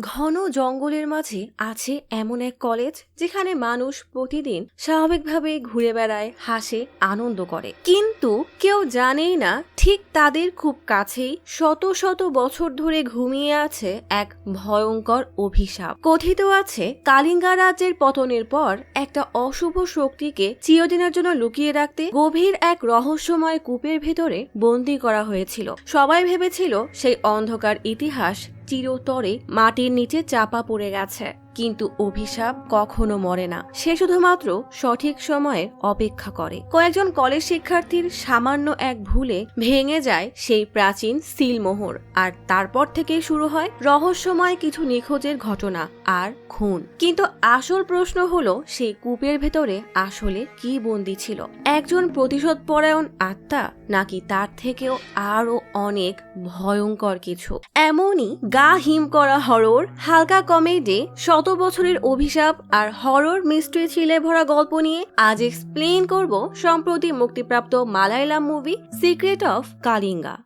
ঘন জঙ্গলের মাঝে আছে এমন এক কলেজ যেখানে মানুষ প্রতিদিন স্বাভাবিকভাবে ঘুরে বেড়ায়, হাসে, আনন্দ করে, কিন্তু কেউ জানেই না ঠিক তাদের খুব কাছেই শত শত বছর ধরে ঘুমিয়ে আছে এক ভয়ঙ্কর অভিশাপ। কথিত আছে কালিঙ্গা রাজ্যের পতনের পর একটা অশুভ শক্তিকে চিরদিনের জন্য লুকিয়ে রাখতে গভীর এক রহস্যময় কূপের ভেতরে বন্দী করা হয়েছিল। সবাই ভেবেছিল সেই অন্ধকার ইতিহাস চিরতরে মাটির নিচে চাপা পড়ে গেছে, কিন্তু অভিশাপ কখনো মরে না। সে শুধুমাত্র সঠিক সময়ের অপেক্ষা করে। কয়েকজন কলেজ শিক্ষার্থীর সামান্য এক ভুলে ভেঙে যায় সেই প্রাচীন সিলমোহর, আর তারপর থেকে শুরু হয় রহস্যময় কিছু নিখোঁজের ঘটনা আর খুন। কিন্তু আসল প্রশ্ন হলো, সেই কূপের ভেতরে আসলে কি বন্দী ছিল? একজন প্রতিশোধপরায়ণ আত্মা, নাকি তার থেকেও আরো অনেক ভয়ঙ্কর কিছু? এমনই গা হিম করা হরর, হালকা কমেডি, শত বছরের অভিশাপ আর হরর মিস্ট্রি থ্রিলে ভরা গল্প নিয়ে আজ এক্সপ্লেইন করব সম্প্রতি মুক্তিপ্রাপ্ত Malayalam movie secret of Kalinga.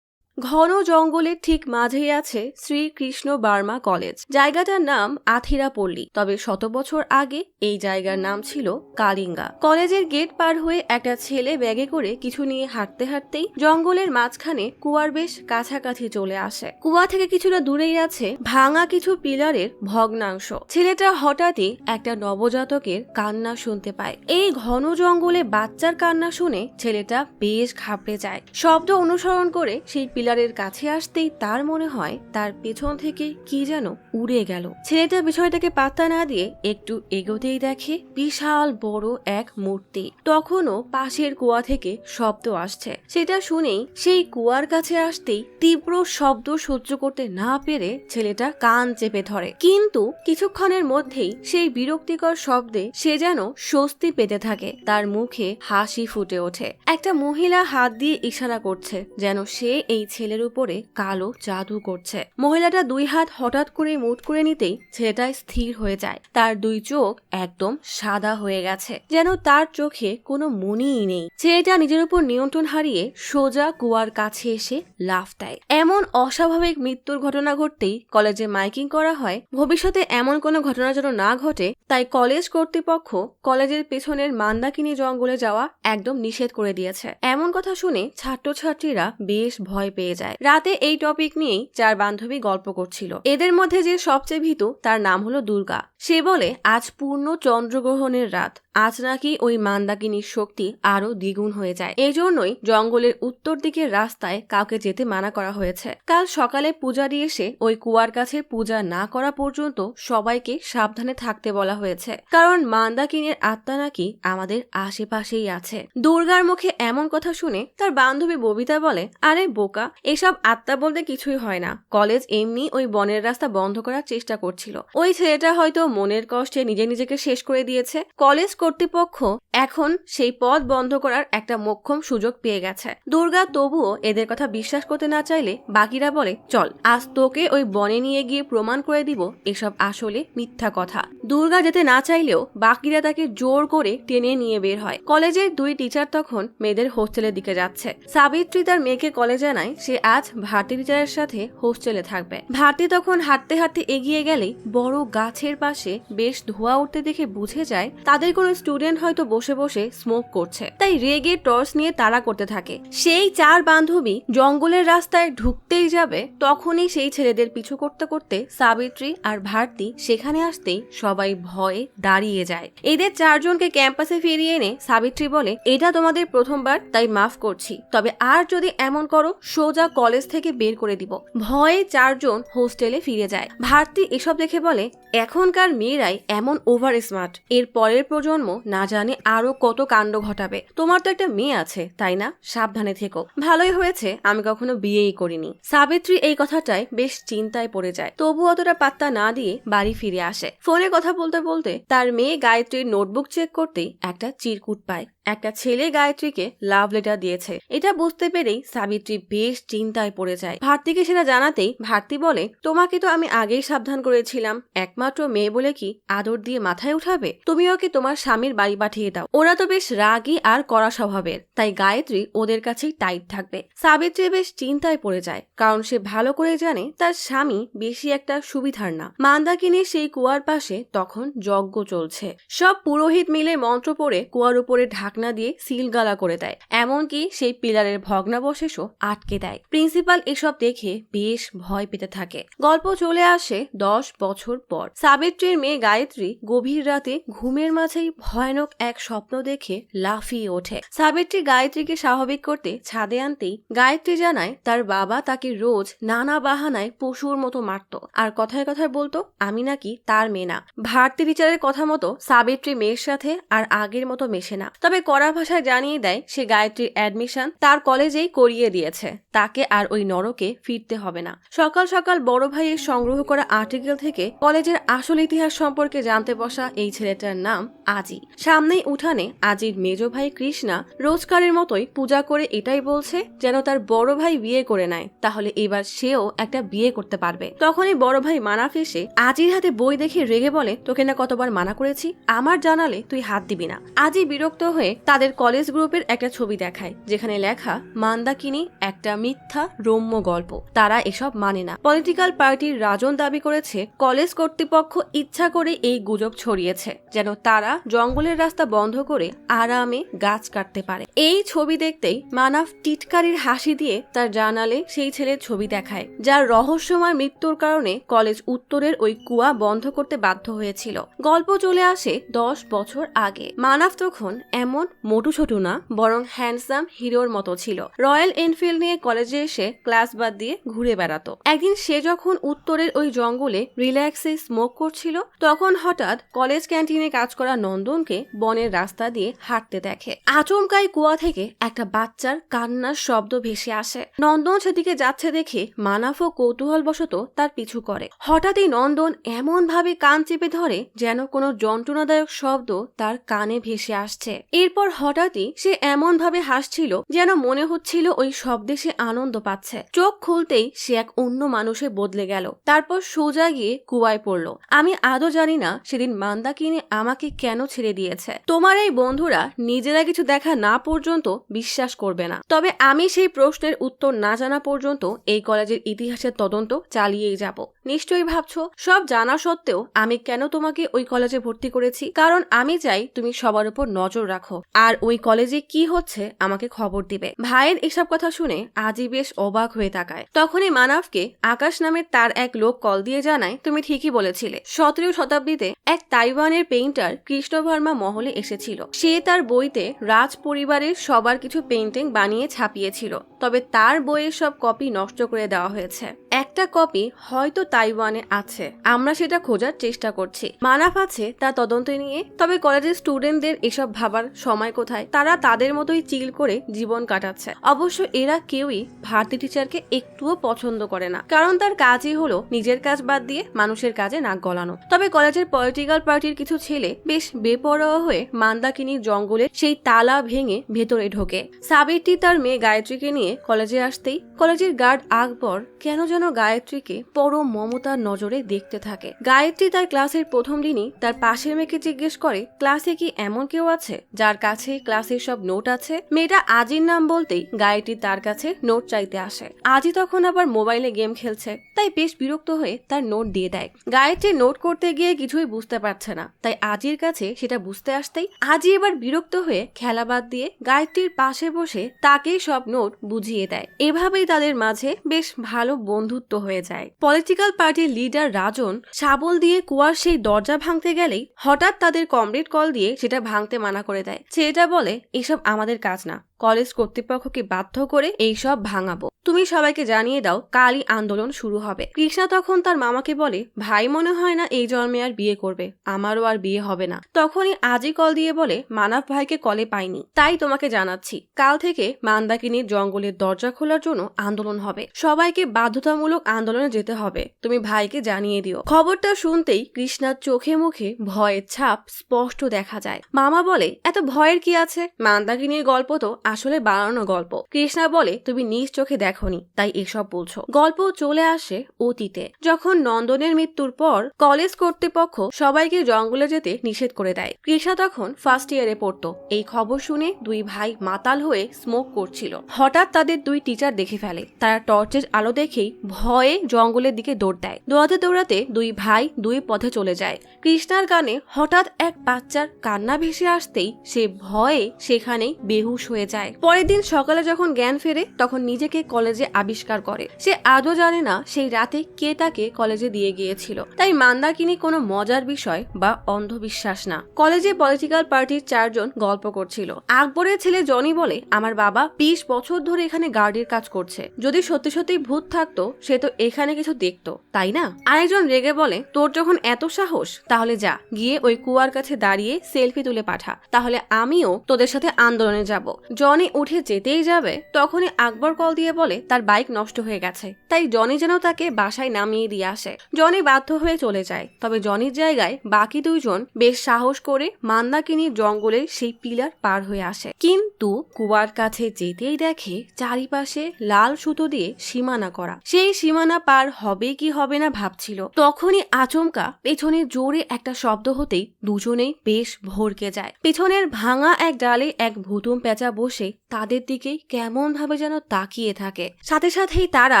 ঘন জঙ্গলের ঠিক মাঝেই আছে শ্রীকৃষ্ণ বার্মা কলেজ। জায়গাটার নাম আথিরাপল্লী, তবে শত বছর আগে এই জায়গার নাম ছিল কালিঙ্গা। কলেজের গেট পার হয়ে একটা ছেলে ব্যাগে করে কিছু নিয়ে হাঁটতে হাঁটতেই জঙ্গলের মাঝখানে কুয়ার বেশ কাছাকাছি চলে আসে। কুয়া থেকে কিছুটা দূরেই আছে ভাঙা কিছু পিলারের ভগ্নাংশ। ছেলেটা হঠাৎই একটা নবজাতকের কান্না শুনতে পায়। এই ঘন জঙ্গলে বাচ্চার কান্না শুনে ছেলেটা বেশ ঘাবড়ে যায়। শব্দ অনুসরণ করে সেই পিলারের কাছে আসতেই তার মনে হয় তার পেছন থেকে কি যেন উড়ে গেল। ছেলেটা বিষয়টাকে পাত্তা না দিয়ে একটু এগোতেই দেখে বিশাল বড় এক মূর্তি। তখনও পাশের কুয়া থেকে শব্দ আসছে। সেটা শুনেই সেই কুয়ার কাছে আসতেই তীব্র শব্দ সহ্য করতে না পেরে ছেলেটা কান চেপে ধরে। কিন্তু কিছুক্ষণের মধ্যেই সেই বিরক্তিকর শব্দে সে যেন স্বস্তি পেতে থাকে। তার মুখে হাসি ফুটে ওঠে। একটা মহিলা হাত দিয়ে ইশারা করছে, যেন সে এই ছেলের উপরে কালো জাদু করছে। মহিলাটা দুই হাত হঠাৎ করে মুঠ করে নিতেই ছেলেটা স্থির হয়ে যায়। তার দুই চোখ একদম সাদা হয়ে গেছে, যেন তার চোখে কোনো মনিই নেই। ছেলেটা নিজের উপর নিয়ন্ত্রণ হারিয়ে সোজা কুয়ার কাছে এসে লাফ দেয়। এমন অস্বাভাবিক মৃত্যুর ঘটনা ঘটতেই কলেজে মাইকিং করা হয়, ভবিষ্যতে এমন কোনো ঘটনা যেন না ঘটে, তাই কলেজ কর্তৃপক্ষ কলেজের পেছনের মান্দাকিনী জঙ্গলে যাওয়া একদম নিষেধ করে দিয়েছে। এমন কথা শুনে ছাত্রছাত্রীরা বেশ ভয় পেয়ে যায়। রাতে এই টপিক নিয়েই চার বান্ধবী গল্প করছিল। এদের মধ্যে যে সবচেয়ে ভীতু তার নাম হলো দুর্গা। সে বলে আজ পূর্ণ চন্দ্রগ্রহণের রাত, আজ নাকি ওই মান্দাকিনীর শক্তি আরো দ্বিগুণ হয়ে যায়। এই জন্যই জঙ্গলের উত্তর দিকের রাস্তায় কাউকে যেতে মানা করা হয়েছে। কাল সকালে পূজারি এসে ওই কুয়ার কাছে পূজা না করা পর্যন্ত সবাইকে সাবধানে থাকতে বলা হয়েছে, কারণ মান্দাকিনীর আত্মা নাকি আমাদের আশেপাশেই আছে। দুর্গার মুখে এমন কথা শুনে তার বান্ধবী ববিতা বলে, আরে বোকা, এসব আত্মা বলতে কিছুই হয় না। কলেজ এমনি ওই বনের রাস্তা বন্ধ করার চেষ্টা করছিল। ওই ছেলেটা হয়তো মনের কষ্টে নিজেকে শেষ করে দিয়েছে। কলেজ কর্তৃপক্ষ এখন সেই পথ বন্ধ করার একটা মোক্ষম সুযোগ পেয়ে গেছে। দুর্গা তবুও এদের কথা বিশ্বাস করতে না চাইলে বাকিরা বলে, চল আজ তোকে ওই বনে নিয়ে গিয়ে প্রমাণ করে দিব এসব আসলে মিথ্যা কথা। দুর্গা যেতে না চাইলেও বাকিরা তাকে জোর করে টেনে নিয়ে বের হয়। কলেজের দুই টিচার তখন মেয়েদের হোস্টেলের দিকে যাচ্ছে। সাবিত্রী তার মেয়েকে কলেজে জানায় সে আজ ভারতী টিচারের সাথে হোস্টেলে থাকবে। ভারতী তখন হাঁটতে হাঁটতে এগিয়ে গেলে বড় গাছের পাশে বেশ ধোঁয়া উঠতে দেখে বুঝে যায় তাদের কোনো স্টুডেন্ট হয়তো বসে বসে স্মোক করছে। তাই রেগে টর্চ নিয়ে তাড়া করতে থাকে। সেই চার বান্ধবী জঙ্গলের রাস্তায় ঢুকতেই যাবে, তখনই সেই ছেলেদের পিছু করতে করতে সাবিত্রী আর ভারতী সেখানে আসতেই সবাই ভয়ে দাঁড়িয়ে যায়। এদের চারজনকে ক্যাম্পাসে ফিরিয়ে এনে সাবিত্রী বলে, এটা তোমাদের প্রথমবার, তাই মাফ করছি, তবে আর যদি এমন করো সোজা কলেজ থেকে বের করে দিব। ভয়ে চারজন হোস্টেলে ফিরে যায়। ভারতী এসব দেখে বলে, এখনকার মেয়েরাই এমন ওভার স্মার্ট, এর পরের প্রজন্ম না জানে আরো কত কাণ্ড ঘটাবে। তোমার তো একটা মেয়ে আছে তাই না, সাবধানে থেকো। ভালোই হয়েছে আমি কখনো বিয়েই করিনি। সাবিত্রী এই কথাটায় বেশ চিন্তায় পড়ে যায়, তবু অতটা পাত্তা না দিয়ে বাড়ি ফিরে আসে। ফোনে কথা বলতে বলতে তার মেয়ে গায়ত্রীর নোটবুক চেক করতেই একটা চিরকুট পায়। একটা ছেলে গায়ত্রীকে লাভ লেটার দিয়েছে। এটা বুঝতে পেরেই সাবিত্রী বেশ চিন্তায় পড়ে যায়। ভারতীকে সেটা জানাতেই ভারতী বলে, তোমাকে তো আমি আগেই সাবধান করেছিলাম, একমাত্র মেয়ে বলে কি আদর দিয়ে মাথায় উঠাবে? তুমি ওকে তোমার স্বামীর বাড়ি পাঠিয়ে দাও। ওরা তো বেশ রাগী আর কড়া স্বভাবের, তাই গায়ত্রী ওদের কাছেই টাইট থাকবে। সাবিত্রী বেশ চিন্তায় পড়ে যায়, কারণ সে ভালো করে জানে তার স্বামী বেশি একটা সুবিধার না। মান্দাকিনীর সেই কুয়ার পাশে তখন যজ্ঞ চলছে। সব পুরোহিত মিলে মন্ত্র পড়ে কুয়ার উপরে ঢাকনা দিয়ে সিলগালা করে দেয়, এমনকি সেই পিলারের ভগ্নাবশেষও আটকে দেয়। প্রিন্সিপাল এসব দেখে বেশ ভয় পেতে থাকে। গল্প চলে আসে 10 বছর পর। সাবিত্রীর মেয়ে গায়ত্রী গভীর রাতে ঘুমের মাঝেই ভয়ানক এক স্বপ্ন দেখে লাফিয়ে ওঠে। সাবিত্রী গায়ত্রীকে স্বাভাবিক করতে ছাদে আনতেই গায়ত্রী জানায় তার বাবা তাকে রোজ নানা বাহানায় পশুর মতো মারত, আর কথায় কথায় বলতো আমি নাকি তার মেয়ে না। ভারতী টিচারের কথা মতো সাবিত্রী মেয়ের সাথে আর আগের মতো মেশে না, তবে কড়া ভাষায় জানিয়ে দেয় সে গায়ত্রীর অ্যাডমিশন তার কলেজেই করিয়ে দিয়েছে, তাকে আর ওই নরকে ফিরতে হবে না। সকাল সকাল বড় ভাইয়ের সংগ্রহ করা আর্টিকেল থেকে কলেজের আসল ইতিহাস সম্পর্কে জানতে বসা এই ছেলেটার নাম আজি। সামনেই উঠানে আজির মেজ ভাই কৃষ্ণা রোজকারের মতোই পূজা করে এটাই বলছে যেন তার বড় ভাই বিয়ে করে নেয়, তাহলে এবার সেও একটা বিয়ে করতে পারবে। তখনই বড় ভাই মানাফ এসে আজির হাতে বই দেখে রেগে বলে, তোকে না কতবার মানা করেছি, আমার জানালে তুই হাত দিবি না। আজি বিরক্ত হয়ে তাদের কলেজ গ্রুপের একটা ছবি দেখায়, যেখানে লেখা মান্দাকিনী একটা মিথ্যা রম্য গল্প, তারা এসব মানে না। পলিটিক্যাল পার্টির রাজন দাবি করেছে কলেজ কর্তৃপক্ষ ইচ্ছা করে এই গুজব ছড়িয়েছে যেন তারা জঙ্গলের রাস্তা বন্ধ করে আরামে গাছ কাটতে পারে। এই ছবি দেখতেই মানাফ টিটকারির হাসি দিয়ে তার জানালে সেই ছেলের ছবি দেখায়, যার রহস্যময় মৃত্যুর কারণে কলেজ উত্তরের ওই কুয়া বন্ধ করতে বাধ্য হয়েছিল। গল্প চলে আসে 10 বছর আগে। মানাফ তখন এমন মোটু ছোটু না, বরং হ্যান্ডসাম হিরোর মতো ছিল। রয়্যাল এনফিল্ড নিয়ে কলেজে এসে ক্লাস বাদ দিয়ে ঘুরে বেড়াতো। একদিন সে যখন উত্তরের ওই জঙ্গলে রিল্যাক্সে স্মোক করছিল, তখন হঠাৎ কলেজ ক্যান্টিনে কাজ করা নন্দনকে বনের রাস্তা দিয়ে হাঁটতে দেখে। আচমকাই কুয়া থেকে একটা বাচ্চার কান্নার শব্দ ভেসে আসে। নন্দন সেদিকে যাচ্ছে দেখে মানাফও কৌতূহলবশত তার পিছু করে। হঠাৎই নন্দন এমন ভাবে কান চেপে ধরে যেন কোনো যন্ত্রণাদায়ক শব্দ তার কানে ভেসে আসছে। এরপর হঠাৎই সে এমন ভাবে হাসছিল যেন মনে হচ্ছিল ওই শব্দে সে আনন্দ পাচ্ছে। চোখ খুলতেই সে এক অন্য মানুষে বদলে গেল। তারপর সোজা গিয়ে কুয়ায় পড়লো। আমি আদৌ জানি না সেদিন মান্দাকিনী আমাকে কেন ছেড়ে দিয়েছে। তোমার এই বন্ধুরা নিজেরা কিছু দেখা না পর্যন্ত বিশ্বাস করবে না, তবে আমি সেই প্রশ্নের উত্তর না জানা পর্যন্ত এই কলেজের ইতিহাসের তদন্ত চালিয়েই যাব। নিশ্চয়ই ভাবছো সব জানা সত্ত্বেও আমি কেন তোমাকে ওই কলেজে ভর্তি করেছি, কারণ আমি চাই তুমি সবার উপর নজর রাখো আর ওই কলেজে কি হচ্ছে আমাকে খবর দিবে। ভাইয়ের এসব কথা শুনে আজি বেশ অবাক হয়ে তাকায়। তখনই মানাফকে আকাশ নামের তার এক লোক কল দিয়ে জানায়, তুমি ঠিকই বলেছিলে, 17 শতাব্দীতে এক তাইওয়ানের পেইন্টার কৃষ্ণ ভার্মা মহলে এসেছিল। সে তার বইতে রাজ পরিবারের সবার কিছু পেইন্টিং বানিয়ে ছাপিয়েছিল, তবে তার বইয়ের সব কপি নষ্ট করে দেওয়া হয়েছে। একটা কপি হয়তো তাইওয়ানে আছে, আমরা সেটা খোঁজার চেষ্টা করছি। মানাফ আছে তা তদন্ত নিয়ে, তবে কলেজের স্টুডেন্টদের এসব ভাবার সময় কোথায়, তারা তাদের মতোই চিল করে জীবন কাটাচ্ছে। অবশ্য এরা কেউই ভারতী টিচারকে একটুও পছন্দ করে না, কারণ তার কাজই হলো নিজের কাজ বাদ দিয়ে মানুষের কাজে নাক গলানো। তবে কলেজের পলিটিক্যাল পার্টির কিছু ছেলে বেশ বেপরোয়া হয়ে মান্দাকিনীর জঙ্গলে সেই তালা ভেঙে ভেতরে ঢোকে। সাবিত্রী তার মেয়ে গায়ত্রীকে নিয়ে কলেজে আসতেই কলেজের গার্ড আকবর কেন যেন গায়ত্রীকে পরম মমতার নজরে দেখতে থাকে। গায়ত্রী তার ক্লাসের প্রথম দিনই তার পাশের মেয়েকে জিজ্ঞেস করে, ক্লাসে কি এমন কেউ আছে যার কাছে ক্লাসের সব নোট আছে? মেয়েটা আজির নাম বলতেই গায়ত্রী তার কাছে নোট চাইতে আসে। আজি তখন আবার মোবাইলে গেম খেলছে, তাই বেশ বিরক্ত হয়ে তার নোট দিয়ে দেয়। গায়ত্রী নোট করতে গিয়ে কিছুই বুঝতে পারছে না, তাই আজির কাছে সেটা বুঝতে আসতেই আজি এবার বিরক্ত হয়ে খেলা বাদ দিয়ে গায়ত্রীর পাশে বসে তাকে সব নোট বুঝিয়ে দেয়। এভাবেই তাদের মাঝে বেশ ভালো বন্ধুত্ব হয়ে যায়। পলিটিক্যাল পার্টির লিডার রাজন শাবল দিয়ে কুয়ার সেই দরজা ভাঙতে গেলেই হঠাৎ তাদের কমরেড কল দিয়ে সেটা ভাঙতে মানা করে দেয়। ছেলেটা বলে, এসব আমাদের কাজ না, কলেজ কর্তৃপক্ষকে বাধ্য করে এইসব ভাঙাবো। তুমি সবাইকে জানিয়ে দাও কালই আন্দোলন শুরু হবে। কৃষ্ণা তখন তার মামাকে বলে, ভাই মনে হয় না এই জন্মে আর বিয়ে করবে, আমারও আর বিয়ে হবে না। তখনই আজি কল দিয়ে বলে, মানব ভাইকে কলে পাইনি, তাই তোমাকে জানাচ্ছি কাল থেকে মান্দাকিনীর জঙ্গলের দরজা খোলার জন্য আন্দোলন হবে, সবাইকে বাধ্যতামূলক আন্দোলনে যেতে হবে, তুমি ভাইকে জানিয়ে দিও। খবরটা শুনতেই কৃষ্ণার চোখে মুখে ভয়ের ছাপ স্পষ্ট দেখা যায়। মামা বলে, এত ভয়ের কি আছে, মান্দাকিনীর গল্প তো আসলে বানানো গল্প। কৃষ্ণা বলে, তুমি নিজ চোখে দেখোনি তাই এসব বলছো। গল্প চলে আসে অতীতে, যখন নন্দনের মৃত্যুর পর কলেজ কর্তৃপক্ষ সবাইকে জঙ্গলে যেতে নিষেধ করে দেয়। কৃষ্ণা তখন ফার্স্ট ইয়ারে পড়তো। এই খবর শুনে দুই ভাই মাতাল হয়ে স্মোক করছিল। হঠাৎ তাদের দুই টিচার দেখে ফেলে। তারা টর্চের আলো দেখেই ভয়ে জঙ্গলের দিকে দৌড় দেয়। দৌড়াতে দৌড়াতে দুই ভাই দুই পথে চলে যায়। কৃষ্ণার কানে হঠাৎ এক বাচ্চার কান্না ভেসে আসতেই সে ভয়ে সেখানেই বেহুশ হয়ে যায়। পরের দিন সকালে যখন জ্ঞান ফেরে তখন নিজেকে কলেজে আবিষ্কার করে। সে আজও জানে না সেই রাতে কে তাকে কলেজে দিয়ে গিয়েছিল। তাই মান্দাকিনী কোনো মজার বিষয় বা অন্ধবিশ্বাস না। কলেজে পলিটিক্যাল পার্টির 4 জন গল্প করছিল। আকবরের ছেলে জনি বলে, আমার বাবা 20 বছর ধরে এখানে গার্ডের কাজ করছে, যদি সত্যি সত্যি ভূত থাকতো সে তো এখানে কিছু দেখতো, তাই না? আরেকজন রেগে বলে, তোর যখন এত সাহস তাহলে যা গিয়ে ওই কুয়ার কাছে দাঁড়িয়ে সেলফি তুলে পাঠা, তাহলে আমিও তোদের সাথে আন্দোলনে যাব। জনি উঠে যেতেই যাবে তখনই আকবর কল দিয়ে বলে তার বাইক নষ্ট হয়ে গেছে, তাই জনি যেন তাকে বাসায় নামিয়ে দিয়ে আসে। জনি বাধ্য হয়ে চলে যায়। তবে জনির জায়গায় বাকি 2 জন বেশ সাহস করে মান্দাকিনীর জঙ্গলের সেই পিলার পার হয়ে আসে। কিন্তু কুয়ার কাছে যেতেই দেখে চারিপাশে লাল সুতো দিয়ে সীমানা করা। সেই সীমানা পার হবে কি হবে না ভাবছিল। তখনই আচমকা পেছনে জোরে একটা শব্দ হতেই দুজনেই বেশ ভরকে যায়। পেছনের ভাঙা এক ডালে এক ভুতুম পেঁচা বসে তাদের দিকেই কেমন ভাবে যেন তাকিয়ে থাকে। সাথে সাথেই তারা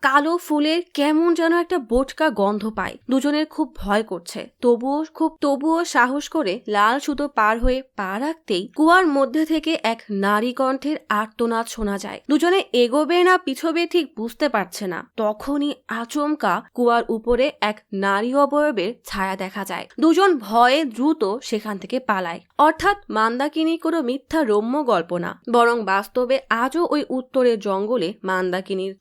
কালো ফুলের কেমন যেন একটা বোটকা গন্ধ পায়। দুজনের খুব ভয় করছে, তবুও সাহস করে লাল সুতো পার হয়ে পা রাখতেই কুয়ার মধ্যে থেকে এক নারী কণ্ঠের আর্তনাদ শোনা যায়। দুজনে এগোবে না পিছবে ঠিক বুঝতে পারছে না। তখনই আচমকা কুয়ার উপরে এক নারী অবয়বের ছায়া দেখা যায়। দুজন ভয়ে দ্রুত সেখান থেকে পালায়। অর্থাৎ মান্দাকিনী কোনো মিথ্যা রম্য গল্প না, বরং বাস্তবে আজও ওই উত্তরের জঙ্গলে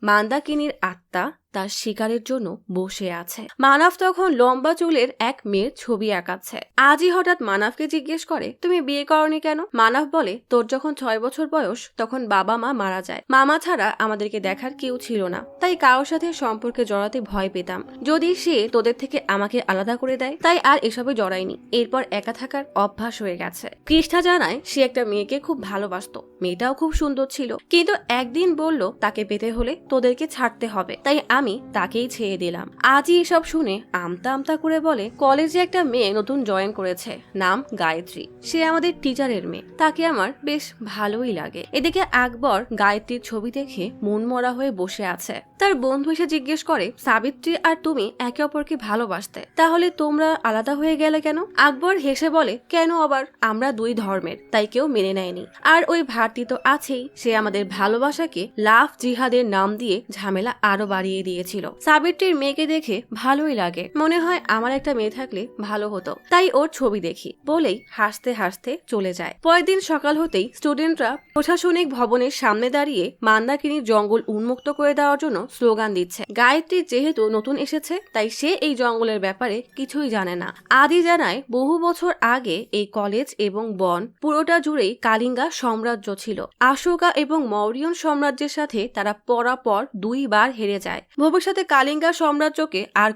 মান্দাকিনীর আত্মা তার শিকারের জন্য বসে আছে। মানব তখন লম্বা চুলের এক মেয়ের ছবি আঁকাচ্ছে। আজই হঠাৎ মানবকে জিজ্ঞেস করে, তুমি বিয়ে করনি কেন? মানব বলে, তোর যখন 6 বছর বয়স তখন বাবা মা মারা যায়, মামা ছাড়া আমাদেরকে দেখার কেউ ছিল না, তাই কারোর সাথে সম্পর্কে জড়াতে ভয় পেতাম, যদি সে তোদের থেকে আমাকে আলাদা করে দেয়, তাই আর এসবে জড়াইনি। এরপর একা থাকার অভ্যাস হয়ে গেছে। কৃষ্ণা জানায় সে একটা মেয়েকে খুব ভালোবাসতো, মেয়েটাও খুব সুন্দর ছিল, কিন্তু একদিন বলল তাকে পেতে হলে তোদেরকে ছাড়তে হবে, তাই আমি তাকেই ছেড়ে দিলাম। আজই এসব শুনে আমতা আমতা করে বলে, কলেজে একটা মেয়ে নতুন জয়েন করেছে, নাম গায়ত্রী, সে আমাদের টিচারের মেয়ে, তাকে আমার বেশ ভালোই লাগে। এদিকে আকবর গায়ত্রীর ছবি দেখে মন মরা হয়ে বসে আছে। তার বন্ধু এসে জিজ্ঞেস করে, সাবিত্রী আর তুমি একে অপরকে ভালোবাসতে, তাহলে তোমরা আলাদা হয়ে গেলে কেন? আকবর হেসে বলে, কেন আবার, আমরা 2 ধর্মের, তাই কেউ মেনে নেয়নি। আর ওই ভারতী তো আছেই, সে আমাদের ভালোবাসাকে লাভ জিহাদের নাম দিয়ে ঝামেলা আরো বাড়িয়ে দিয়েছিল। সাবিত্রীর মেয়েকে দেখে ভালোই লাগে, মনে হয় আমার একটা মেয়ে থাকলে ভালো হতো, তাই ওর ছবি দেখি বলেই হাসতে হাসতে চলে যায়। পরের দিন সকাল হতেই স্টুডেন্টরা প্রশাসনিক ভবনের সামনে দাঁড়িয়ে মান্দাকিনীর জঙ্গল উন্মুক্ত করে দেওয়ার জন্য স্লোগান দিচ্ছে। গায়ত্রী যেহেতু নতুন এসেছে তাই সে এই জঙ্গলের ব্যাপারে কিছুই জানে না। আদি জানায় বহু বছর আগে এই কলেজ এবং বন পুরোটা জুড়েই কালিঙ্গা সাম্রাজ্য ছিল। অশোকা এবং মৌর্যন সাম্রাজ্যের সাথে তারা পরাপর 2 বার হেরে যায়। ভবিষ্যতে কালিঙ্গা সাম্রাজ্যকে আর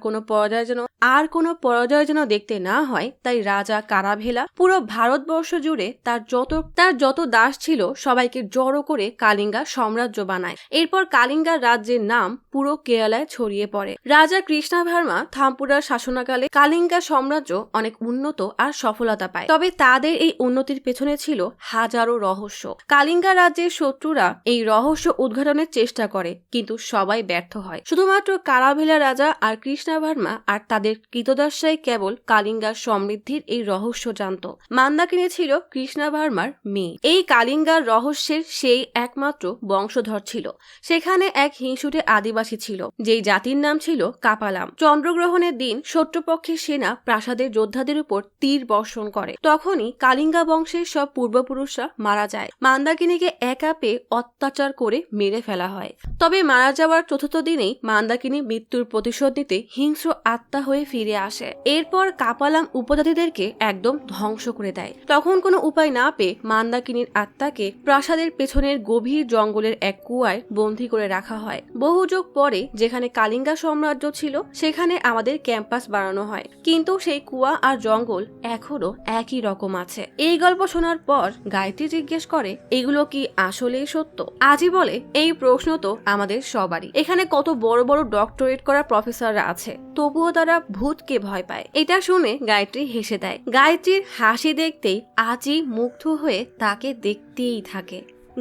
কোনো পরাজয় যেন দেখতে না হয়, তাই রাজা কারাভেলা পুরো ভারতবর্ষ জুড়ে তার যত দাস ছিল সবাইকে জড়ো করে কালিঙ্গা সাম্রাজ্য বানায়। এরপর কালিঙ্গা রাজ্যের নাম পুরো কেরালায় ছড়িয়ে পড়ে। রাজা কৃষ্ণাভার্মা থাম্পুরার শাসনকালে কালিঙ্গা সাম্রাজ্য অনেক উন্নত আর সফলতা পায়। তবে তাদের এই উন্নতির পেছনে ছিল হাজারো রহস্য। কালিঙ্গা রাজ্যের শত্রুরা এই রহস্য উদ্ঘাটনের চেষ্টা করে, কিন্তু সবাই ব্যর্থ হয়। শুধুমাত্র কারাভেলা রাজা আর কৃষ্ণা ভার্মা আর তাদের কৃতদাসাই কেবল কালিঙ্গার সমৃদ্ধির এই রহস্য জানত। মান্দাকিনী ছিল কৃষ্ণা ভার্মার মেয়ে। এই কালিঙ্গার রহস্যের সেই একমাত্র বংশধর ছিল। সেখানে এক হিংসুটে আদিবাসী ছিল, যেই জাতির নাম ছিল কাপালাম। চন্দ্রগ্রহণের দিন শত্রুপক্ষের সেনা প্রাসাদের যোদ্ধাদের উপর তীর বর্ষণ করে। তখনই কালিঙ্গা বংশের সব পূর্বপুরুষরা মারা যায়। মান্দাকিনীকে একা পেয়ে অত্যাচার করে মেরে ফেলা হয়। তবে মারা যাওয়ার চতুর্থ দিনেই মান্দাকিনী মৃত্যুর প্রতিশোধ নিতে হিংস্র আত্মা হয়ে ফিরে আসে। এরপর কাপালাম উপজাতিদেরকে একদম ধ্বংস করে দেয়। তখন কোনো উপায় না পেয়ে মান্দাকিনীর আত্মাকে প্রাসাদের পেছনের গভীর জঙ্গলের এক কুয়ায় বন্দী করে রাখা হয়। বহু যুগ পরে যেখানে কালিঙ্গা সাম্রাজ্য ছিল সেখানে আমাদের ক্যাম্পাস বানানো হয়, কিন্তু সেই কুয়া আর জঙ্গল এখনো একই রকম আছে। এই গল্প শোনার পর গায়ত্রী জিজ্ঞেস করে, এগুলো কি আসলেই সত্য? আজি বলে, এই প্রশ্ন তো আমাদের সবারই। এখানে কত বড় বড় ডক্টরেট করা প্রফেসররা আছে, তবুও তারা ভূতকে ভয় পায়। এটা শুনে গায়ত্রী হেসে দেয়। গায়ত্রীর হাসি দেখতেই আজি মুগ্ধ হয়ে তাকে দেখতেই থাকে।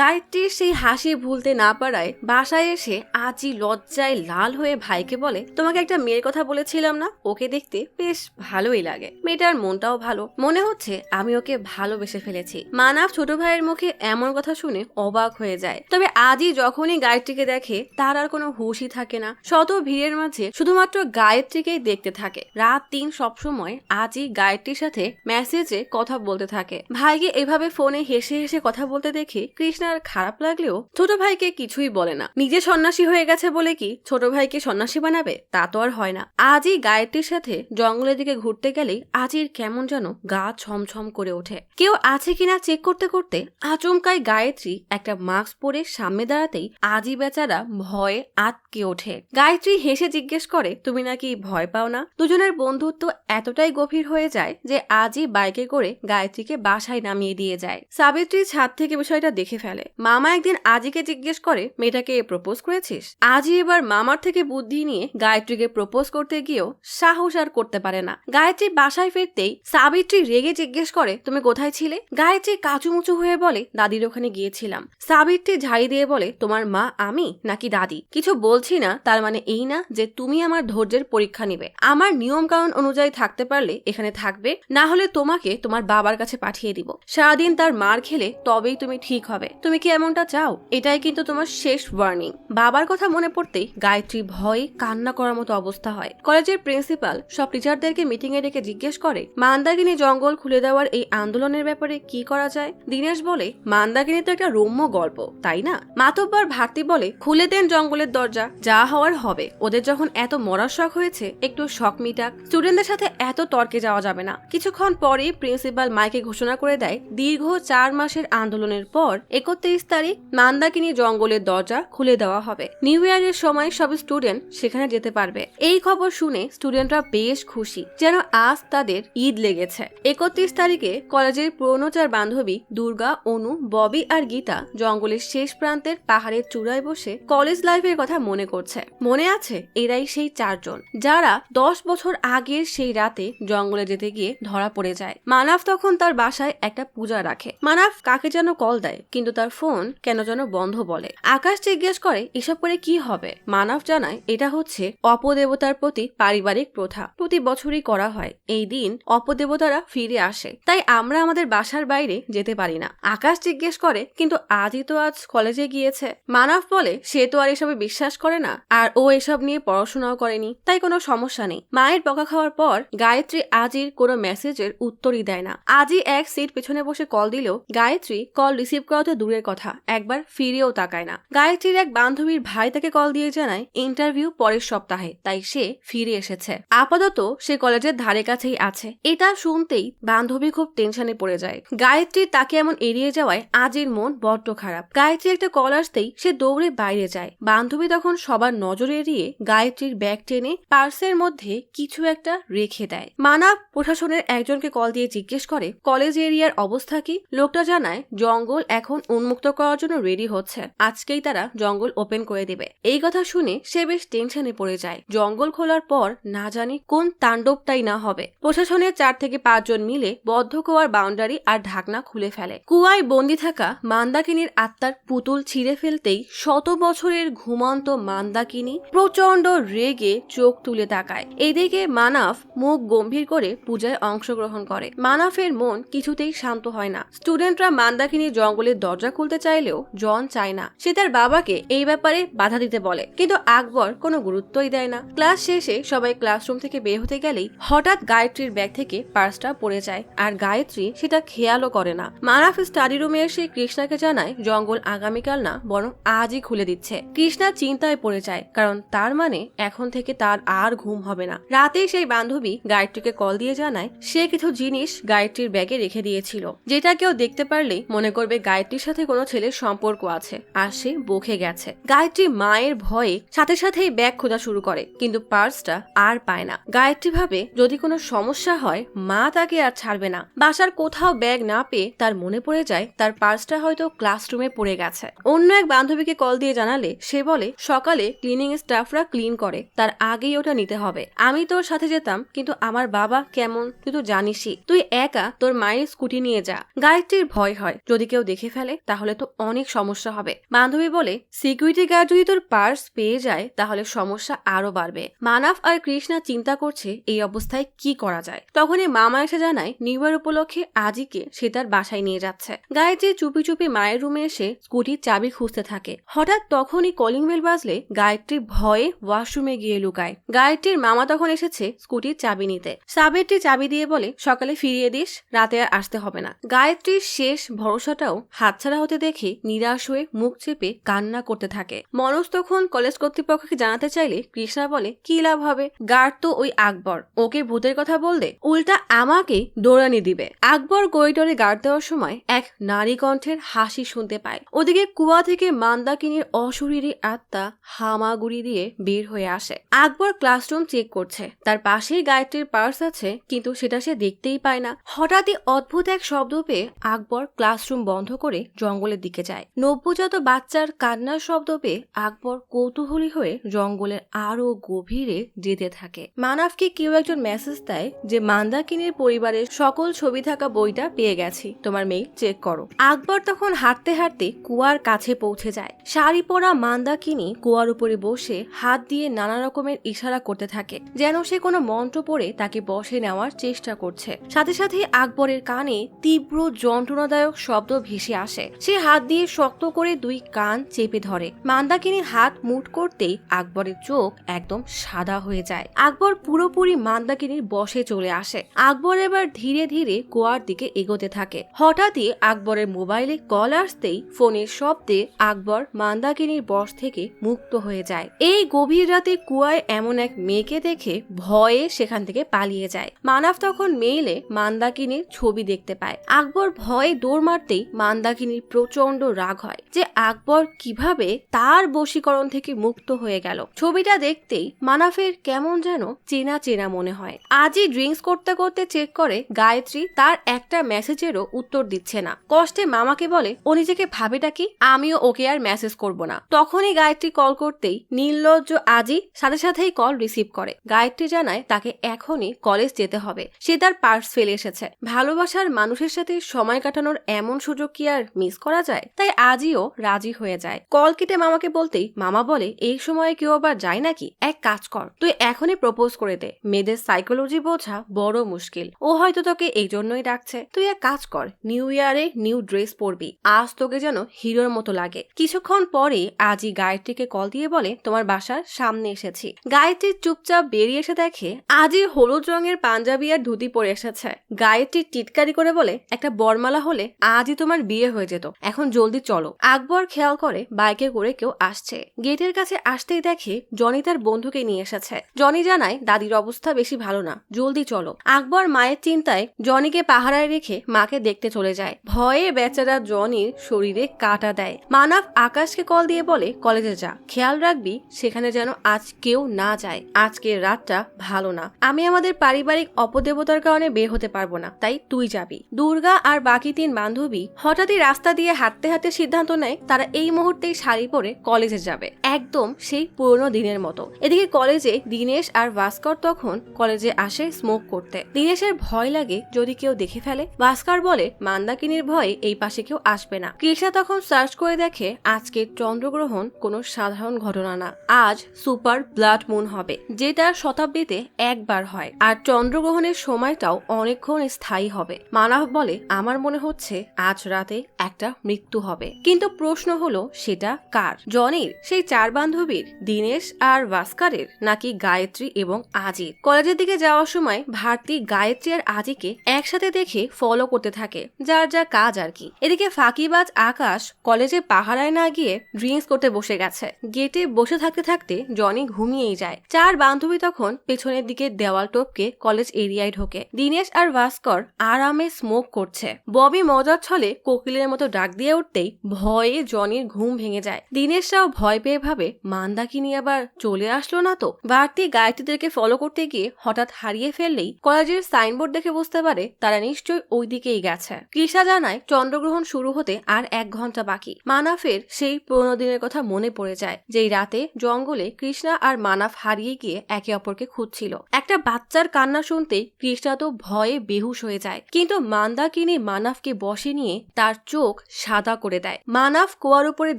গায়ত্রীর সেই হাসি ভুলতে না পারায় বাসায় এসে আজি লজ্জায় লাল হয়ে ভাইকে বলে, তোমাকে একটা মেয়ের কথা বলেছিলাম না, ওকে দেখতে বেশ ভালোই লাগে। মেয়েটার মনটাও ভালো, মনে হচ্ছে আমি ওকে ভালোবেসে ফেলেছি। মানব ছোট ভাইয়ের মুখে এমন কথা শুনে অবাক হয়ে যায়। তবে আজি যখনই গায়ত্রীকে দেখে তার আর কোনো হুঁশই থাকে না। শত ভিড়ের মাঝে শুধুমাত্র গায়ত্রীকেই দেখতে থাকে। রাত 3 সবসময় আজি গায়ত্রীর সাথে মেসেজে কথা বলতে থাকে। ভাইকে এভাবে ফোনে হেসে হেসে কথা বলতে দেখে কৃষ্ণার খারাপ লাগলেও ছোট ভাইকে কিছুই বলে না। নিজে সন্ন্যাসী হয়ে গেছে বলে কি ছোট ভাইকে সন্ন্যাসী বানাবে? তা তো আর হয় না। আজই গায়ত্রীর সাথে জঙ্গলের দিকে ঘুরতে গেলেই আজির কেমন যেন গা ছমছম করে ওঠে। কেউ আছে কিনা চেক করতে করতে আচমকাই গায়ত্রী একটা মাস্ক পরে সামনে দাঁড়াতেই আজি বেচারা ভয়ে আটকে ওঠে। গায়ত্রী হেসে জিজ্ঞেস করে, তুমি নাকি ভয় পাও না? দুজনের বন্ধুত্ব এতটাই গভীর হয়ে যায় যে আজি বাইকে করে গায়ত্রীকে বাসায় নামিয়ে দিয়ে যায়। সাবিত্রী ছাদ থেকে বিষয়টা দেখে ফেলে। মামা একদিন আজিকে জিজ্ঞেস করে, মেয়েটাকে প্রপোজ করেছিস? আজি এবার মামার থেকে বুদ্ধি নিয়ে গায়ত্রীকে প্রপোজ করতে গিয়েও সাহস আর করতে পারে না। গায়ত্রী বাসায় ফিরতেই সাবিত্রী রেগে জিজ্ঞেস করে, তুমি কোথায় ছিলে? গায়ত্রী কাচুমুচু হয়ে বলে, দাদির ওখানে গিয়েছিলাম। সাবিত্রী ঝাড়ি দিয়ে বলে, তোমার মা আমি নাকি দাদি? কিছু বলছি না তার মানে এই না যে তুমি আমার ধৈর্যের পরীক্ষা নিবে। আমার নিয়ম কানুন অনুযায়ী থাকতে পারলে এখানে থাকবে, না হলে তোমাকে তোমার বাবার কাছে পাঠিয়ে দিব। সারাদিন তার মার খেলে তবেই তুমি ঠিক হবে। তুমি কি এমনটা চাও? এটাই কিন্তু তোমার শেষ ওয়ার্নিং। বাবার কথা মনে পড়তেই গায়ত্রী ভয়ে কান্না করার মতো অবস্থা হয়। কলেজের প্রিন্সিপাল সব টিচারদেরকে মিটিং এ ডেকে জিজ্ঞেস করে, মান্দাকিনী জঙ্গল খুলে দেওয়ার এই আন্দোলনের ব্যাপারে কি করা যায়? দীনেশ বলে, মান্দাকিনী তো একটা রম্য গল্প, তাই না? মাতব্বর ভারতী বলে, খুলে দেন জঙ্গলের দরজা, যা হওয়ার হবে। ওদের যখন এত মরার শখ হয়েছে একটু শখ মিটাক। স্টুডেন্টদের সাথে এত তর্কে যাওয়া যাবে না। কিছুক্ষণ পরে প্রিন্সিপাল মাইকে ঘোষণা করে দেয়, দীর্ঘ 4 মাসের আন্দোলনের পর 31 তারিখ মান্দাকিনী জঙ্গলের দরজা খুলে দেওয়া হবে। নিউ ইয়ারের সময় সব স্টুডেন্ট সেখানে যেতে পারবে। এই খবর শুনে স্টুডেন্টরা বেশ খুশি, যেন আজ তাদের ঈদ লেগেছে। 31 তারিখে কলেজের পুরনো 4 বান্ধবী দুর্গা, অনু, ববি আর গীতা জঙ্গলের শেষ প্রান্তের পাহাড়ের চূড়ায় বসে কলেজ লাইফের কথা মনে করছে। মনে আছে, এরাই সেই 4 জন যারা 10 বছর আগের সেই রাতে জঙ্গলে যেতে গিয়ে ধরা পড়ে যায়। মানব তখন তার বাসায় একটা পূজা রাখে। মানব কাকে যেন কল দেয়, কিন্তু তার ফোন কেন যেন বন্ধ বলে। আকাশ জিজ্ঞেস করে, এসব করে কি হবে? মানব জানায়, এটা হচ্ছে অপদেবতার প্রতি পারিবারিক প্রথা, প্রতি বছরই করা হয়। এই দিন অপদেবতারা ফিরে আসে, তাই আমরা আমাদের বাসার বাইরে যেতে পারি না। আকাশ জিজ্ঞেস করে, কিন্তু আজই তো আজ কলেজে গিয়েছে। মানব বলে, সে তো আর এসবে বিশ্বাস করে না, আর ও এসব নিয়ে পড়াশোনাও করেনি, তাই কোনো সমস্যা নেই। মায়ের বকা খাওয়ার পর গায়ত্রী আজির কোনো মেসেজের উত্তরই দেয় না। আজি এক সিট পেছনে বসে কল দিলেও গায়ত্রী কল রিসিভ করা তো দূরের কথা, একবার ফিরেও তাকায় না। গায়ত্রীর এক বান্ধবীর ভাই তাকে কল দিয়ে জানায় ইন্টারভিউ পরের সপ্তাহে, তাই সে ফিরে এসেছে। আপাতত সে কলেজের ধারে কাছেই আছে। এটা শুনতেই বান্ধবী খুব টেনশনে পড়ে যায়। গায়ত্রী তাকে এমন এড়িয়ে যাওয়ায় আজির মন বড্ড খারাপ। গায়ত্রী একটা কল আসতেই সে দৌড়ে বাইরে যায়। বান্ধবী তখন সবার নজর এড়িয়ে গায়ত্রীর ব্যাগ টেনে পার্সের মধ্যে কিছু একটা রেখে দেয়। মানব প্রশাসনের একজনকে কল দিয়ে জিজ্ঞেস করে, কলেজ এরিয়ার অবস্থা কি? লোকটা জানায়, জঙ্গল এখন উন্মুক্ত করার জন্য রেডি হচ্ছে। আজকেই তারা জঙ্গল ওপেন করে দিবে। এই কথা শুনে সে বেশ টেনশনে পড়ে যায়। জঙ্গল খোলার পর না জানি কোন তাণ্ডবটাই না হবে। প্রশাসনের 4 থেকে 5 জন মিলে বদ্ধ কুয়ার বাউন্ডারি আর ঢাকনা খুলে ফেলে। কুয়ায় বন্দি থাকা মান্দাকিনীর আত্মার পুতুল ছিঁড়ে ফেলতেই শত বছরের ঘুমন্ত মান্দাকিনী প্রচন্ড রেগে চোখ তুলে তাকায়। এদিকে মানাফ মুখ গম্ভীর করে পূজায় অংশগ্রহণ করে। মানাফের মন কিছুতেই শান্ত হয় না। স্টুডেন্টরা মান্দাকিনীর জঙ্গলের দরজা খুলতে চাইলেও জন চায় না। সে তার বাবাকে এই ব্যাপারে বাধা দিতে বলে, কিন্তু আকবর কোনো গুরুত্বই দেয় না। ক্লাস শেষে সবাই ক্লাসরুম থেকে বের হতে গেলেই হঠাৎ গায়ত্রীর ব্যাগ থেকে পার্সটা পড়ে যায়, আর গায়ত্রী সেটা খেয়ালও করে না। মানাফ স্টাডি রুমে এসে কৃষ্ণাকে জানায় জঙ্গল আগামীকাল না বরং আজই খুলে দিচ্ছে। কৃষ্ণা চিন্তায় পড়ে যায়, কারণ তার মানে এখন থেকে তার আর ঘুম হবে না। রাতেই সেই বান্ধবী গায়ত্রীকে কল দিয়ে জানায় সে কিছু জিনিস গায়ত্রীর ব্যাগে রেখে দিয়েছিল, যেটা কেউ দেখতে পারলেই মনে করবে গায়ত্রীর সাথে কোনো ছেলের সম্পর্ক আছে আর সে বকে গেছে। গায়ত্রী মায়ের ভয়ে সাথে সাথেই ব্যাগ খোঁজা শুরু করে, কিন্তু পার্সটা আর পায় না। গায়ত্রী ভাবে যদি কোনো সমস্যা হয় মা তাকে আর ছাড়বে না। বাসার কোথাও ব্যাগ না পেয়ে তার মনে পড়ে যায় তার পার্সটা হয়তো ক্লাসরুমে পড়ে গেছে। অন্য এক বান্ধবীকে কল দিয়ে জানালে সে বলে সকালে ক্লিনিং স্টাফরা ক্লিন করে, তার আগেই ওটা নিতে হবে। আমি তোর সাথে যেতাম, কিন্তু আমার বাবা কেমন তুই তো জানিসই, তুই একা তোর মায়ের স্কুটি নিয়ে যা। গায়ত্রীর ভয় হয় যদি কেউ দেখে ফেলে তাহলে তো অনেক সমস্যা হবে। বান্ধবী বলে সিকিউরিটি গার্ড যদি তোর পার্স পেয়ে যায় তাহলে সমস্যা আরো বাড়বে। মানাফ আর কৃষ্ণা চিন্তা করছে এই অবস্থায় কি করা যায়। তখনই মামা এসে জানায় নিউ ইয়ার উপলক্ষে আজিকে সে তার বাসায় নিয়ে যাচ্ছে। গায়ত্রী চুপি চুপি মায়ের রুমে এসে স্কুটির চাবি খুঁজতে থাকে। হঠাৎ তখনই কলিং বেল বাজলে গায়ত্রী ভয়ে ওয়াশরুমে গিয়ে লুকায়। গায়ত্রীর মামা তখন এসেছে স্কুটির চাবি নিতে। সাবেরটি চাবি দিয়ে বলে সকালে ফিরিয়ে দিস, রাতে আর আসতে হবে না। গায়ত্রীর শেষ ভরসাটাও হাতছাড়া হতে দেখে নিরাশ হয়ে মুখ চেপে কান্না করতে থাকে। মনোজ তখন কলেজ কর্তৃপক্ষকে জানাতে চাইলে কৃষ্ণা বলে কি লাভ হবে, গার্ড তো ওই আকবর, ওকে ভূতের কথা বললে উল্টা আমাকে দৌড়ানি দিবে। আকবর করিডোরে গার্ড দেওয়ার সময় এক নারী কণ্ঠের হাসি শুনতে পায়। ওদিকে কুয়া থেকে মান্দাকিনীর অশরীরী আত্মা হামাগুড়ি দিয়ে বের হয়ে আসে। আকবর ক্লাসরুম চেক করছে, তার পাশেই গায়ত্রীর পার্স আছে, কিন্তু সেটা সে দেখতেই পায় না। হঠাৎই অদ্ভুত এক শব্দ পেয়ে আকবর ক্লাসরুম বন্ধ করে জঙ্গলের দিকে যায়। নব্যজাত বাচ্চার কান্নার শব্দ পেয়ে আকবর কৌতূহলী হয়ে জঙ্গলের আরো গভীরে যেতে থাকে। মানাফকে কেউ একজন মেসেজ দেয় যে মান্দাকিনীর পরিবারের সকল ছবি থাকা বইটা পেয়ে গেছি, তোমার মেইল চেক করো। আকবর তখন হাঁটতে হাঁটতে কুয়ার কাছে পৌঁছে যায়। শাড়ি পরা মান্দাকিনী কুয়ার উপরে বসে হাত দিয়ে নানা রকমের ইশারা করতে থাকে, যেন সে কোনো মন্ত্র পড়ে তাকে বসে নেওয়ার চেষ্টা করছে। সাথে সাথে আকবরের কানে তীব্র যন্ত্রণাদায়ক শব্দ ভেসে আসে। সে হাত দিয়ে শক্ত করে 2 কান চেপে ধরে। মান্দাকিনীর হাত মুঠ করতেই আকবরের চোখ একদম সাদা হয়ে যায়। আকবর পুরোপুরি মান্দাকিনীর বশে চলে আসে। আকবর এবার ধীরে ধীরে কুয়ার দিকে এগোতে থাকে। হঠাৎই আকবরের মোবাইলে কল আসতেই ফোনের শব্দে আকবর মান্দাকিনীর বশ থেকে মুক্ত হয়ে যায়। এই গভীর রাতে কুয়ায় এমন এক মেয়েকে দেখে ভয়ে সেখান থেকে পালিয়ে যায়। মানাফ তখন মেইলে মান্দাকিনীর ছবি দেখতে পায়। আকবর ভয়ে দৌড় মারতেই মান্দাকিনীর প্রচন্ড রাগ হয় যে আকবর কিভাবে তার বশীকরণ থেকে মুক্ত হয়ে গেল। ছবিটা দেখতেই মানাফের কেমন যেন চেনা চেনা মনে হয়। আজই ড্রিঙ্কস করতে করতে চেক করে গায়ত্রী তার একটা মেসেজেরও উত্তর দিচ্ছে না। কষ্টে মামাকে বলে ও নিজেকে ভাবেটা কি, আমিও ওকে আর মেসেজ করব না। তখনই গায়ত্রী কল করতেই নির্লজ্জ আজি সাথে সাথেই কল রিসিভ করে। গায়ত্রী জানায় তাকে এখনই কলেজ যেতে হবে, সে তার পার্স ফেলে এসেছে। ভালোবাসার মানুষের সাথে সময় কাটানোর এমন সুযোগ কি আর মিস করা যায়? তাই আজিও রাজি হয়ে যায়। কল কেটে মামাকে বলতেই মামা বলে এই সময়ে কেউ আবার যায় নাকি, এক কাজ কর, তুই এখনই প্রপোজ করে দে। মেয়েদের সাইকোলজি বোঝা বড় মুশকিল, ও হয়তো তোকে এই জন্যই ডাকছে। তুই এক কাজ কর, নিউ ইয়ারে নিউ ড্রেস পরবি, আজ তোকে যেন হিরোর মতো লাগে। কিছুক্ষণ পরে আজি গায়ত্রীকে কল দিয়ে বলে তোমার বাসার সামনে এসেছি। গায়ত্রী চুপচাপ বেরিয়ে এসে দেখে আজি হলুদ রঙের পাঞ্জাবি আর ধুতি পরে এসেছে। গায়ত্রী টিটকারি করে বলে একটা বরমালা হলে আজই তোমার বিয়ে হয়ে যেত, এখন জলদি চলো। আকবর খেয়াল করে বাইকে করে কেউ আসছে। গেটের কাছে আসতেই দেখে জনি তার বন্ধুকে নিয়ে এসেছে। জনি জানায় দাদির অবস্থা বেশি ভালো না, জলদি চলো। আকবর মায়ের চিন্তায় জনিকে পাহারায় রেখে মাকে দেখতে চলে যায়। ভয়ে বেচারা জনির শরীরে কাটা দেয়। মানাফ আকাশকে কল দিয়ে বলে কলেজে যা, খেয়াল রাখবি সেখানে যেন আজ কেউ না যায়, আজকের রাতটা ভালো না। আমি আমাদের পারিবারিক অপদেবতার কারণে বের হতে পারবো না, তাই তুই যাবি। দুর্গা আর বাকি 3 বান্ধবী হঠাৎই রাস্তা দিয়ে হাঁটতে হাঁটতে সিদ্ধান্ত নেয় তারা এই মুহূর্তেই শাড়ি পরে কলেজে যাবে, একদম সেই পুরোনো দিনের মতো। এদিকে কলেজে দীনেশ আর ভাস্কর তখন কলেজে আসে স্মোক করতে। দীনেশের ভয় লাগে যদি কেউ দেখে ফেলে। ভাস্কর বলে মান্দাকিনীর ভয়ে এই পাশে কেউ আসবে না। কৃষ্ণা তখন সার্চ করে দেখে আজকের চন্দ্রগ্রহণ কোনো সাধারণ ঘটনা না, আজ সুপার ব্লাড মুন হবে, যেটা শতাব্দীতে একবার হয়, আর চন্দ্রগ্রহণের সময়টাও অনেকক্ষণ স্থায়ী হবে। মানব বলে আমার মনে হচ্ছে আজ রাতে একটা মৃত্যু হবে, কিন্তু প্রশ্ন হলো সেটা কার? জনির, সেই চার বান্ধবীর, দীনেশ আর ভাস্করের, নাকি গায়ত্রী এবং আজির? কলেজের দিকে যাওয়ার সময় ভারতী গায়ত্রী আর আজিকে একসাথে দেখে ফলো করতে থাকে, যার যা কাজ আর কি। এদিকে ফাঁকিবাজ আকাশ কলেজে পাহারায় না গিয়ে ড্রিঙ্কস করতে বসে গেছে। গেটে বসে থাকতে থাকতে জনি ঘুমিয়েই যায়। চার বান্ধবী তখন পেছনের দিকে দেওয়াল টপকে কলেজ এরিয়ায় ঢোকে। দীনেশ আর ভাস্কর আরামে স্মোক করছে। ববি মজার ছলে কোকিলের মতো ডাক দিয়ে উঠতেই ভয়ে জনির ঘুম ভেঙে যায়। দীনেশরাও ভয় পেয়ে ভাবে মান্দাকিনী আবার চলে আসলো না তো। ভারতী গায়ত্রীদেরকে ফলো করতে গিয়ে হঠাৎ হারিয়ে ফেললেই কলেজের সাইনবোর্ড দেখে বুঝতে পারে তারা নিশ্চয়ই ওই দিকেই গেছে। কৃষা জানায় চন্দ্রগ্রহণ শুরু হতে আর 1 ঘন্টা বাকি। মানাফের সেই পুরোনো দিনের কথা মনে পড়ে যায়, যেই রাতে জঙ্গলে কৃষ্ণা আর মানাফ হারিয়ে গিয়ে একে অপরকে খুঁজছিল। একটা বাচ্চার কান্না শুনতেই কৃষ্ণা তো ভয়ে বেহুশ হয়ে যায়, কিন্তু মান্দাকিনী মানাফকে বসে নিয়ে তার চোখ সাদা করে দেয়। মানাফ কুয়ার উপরে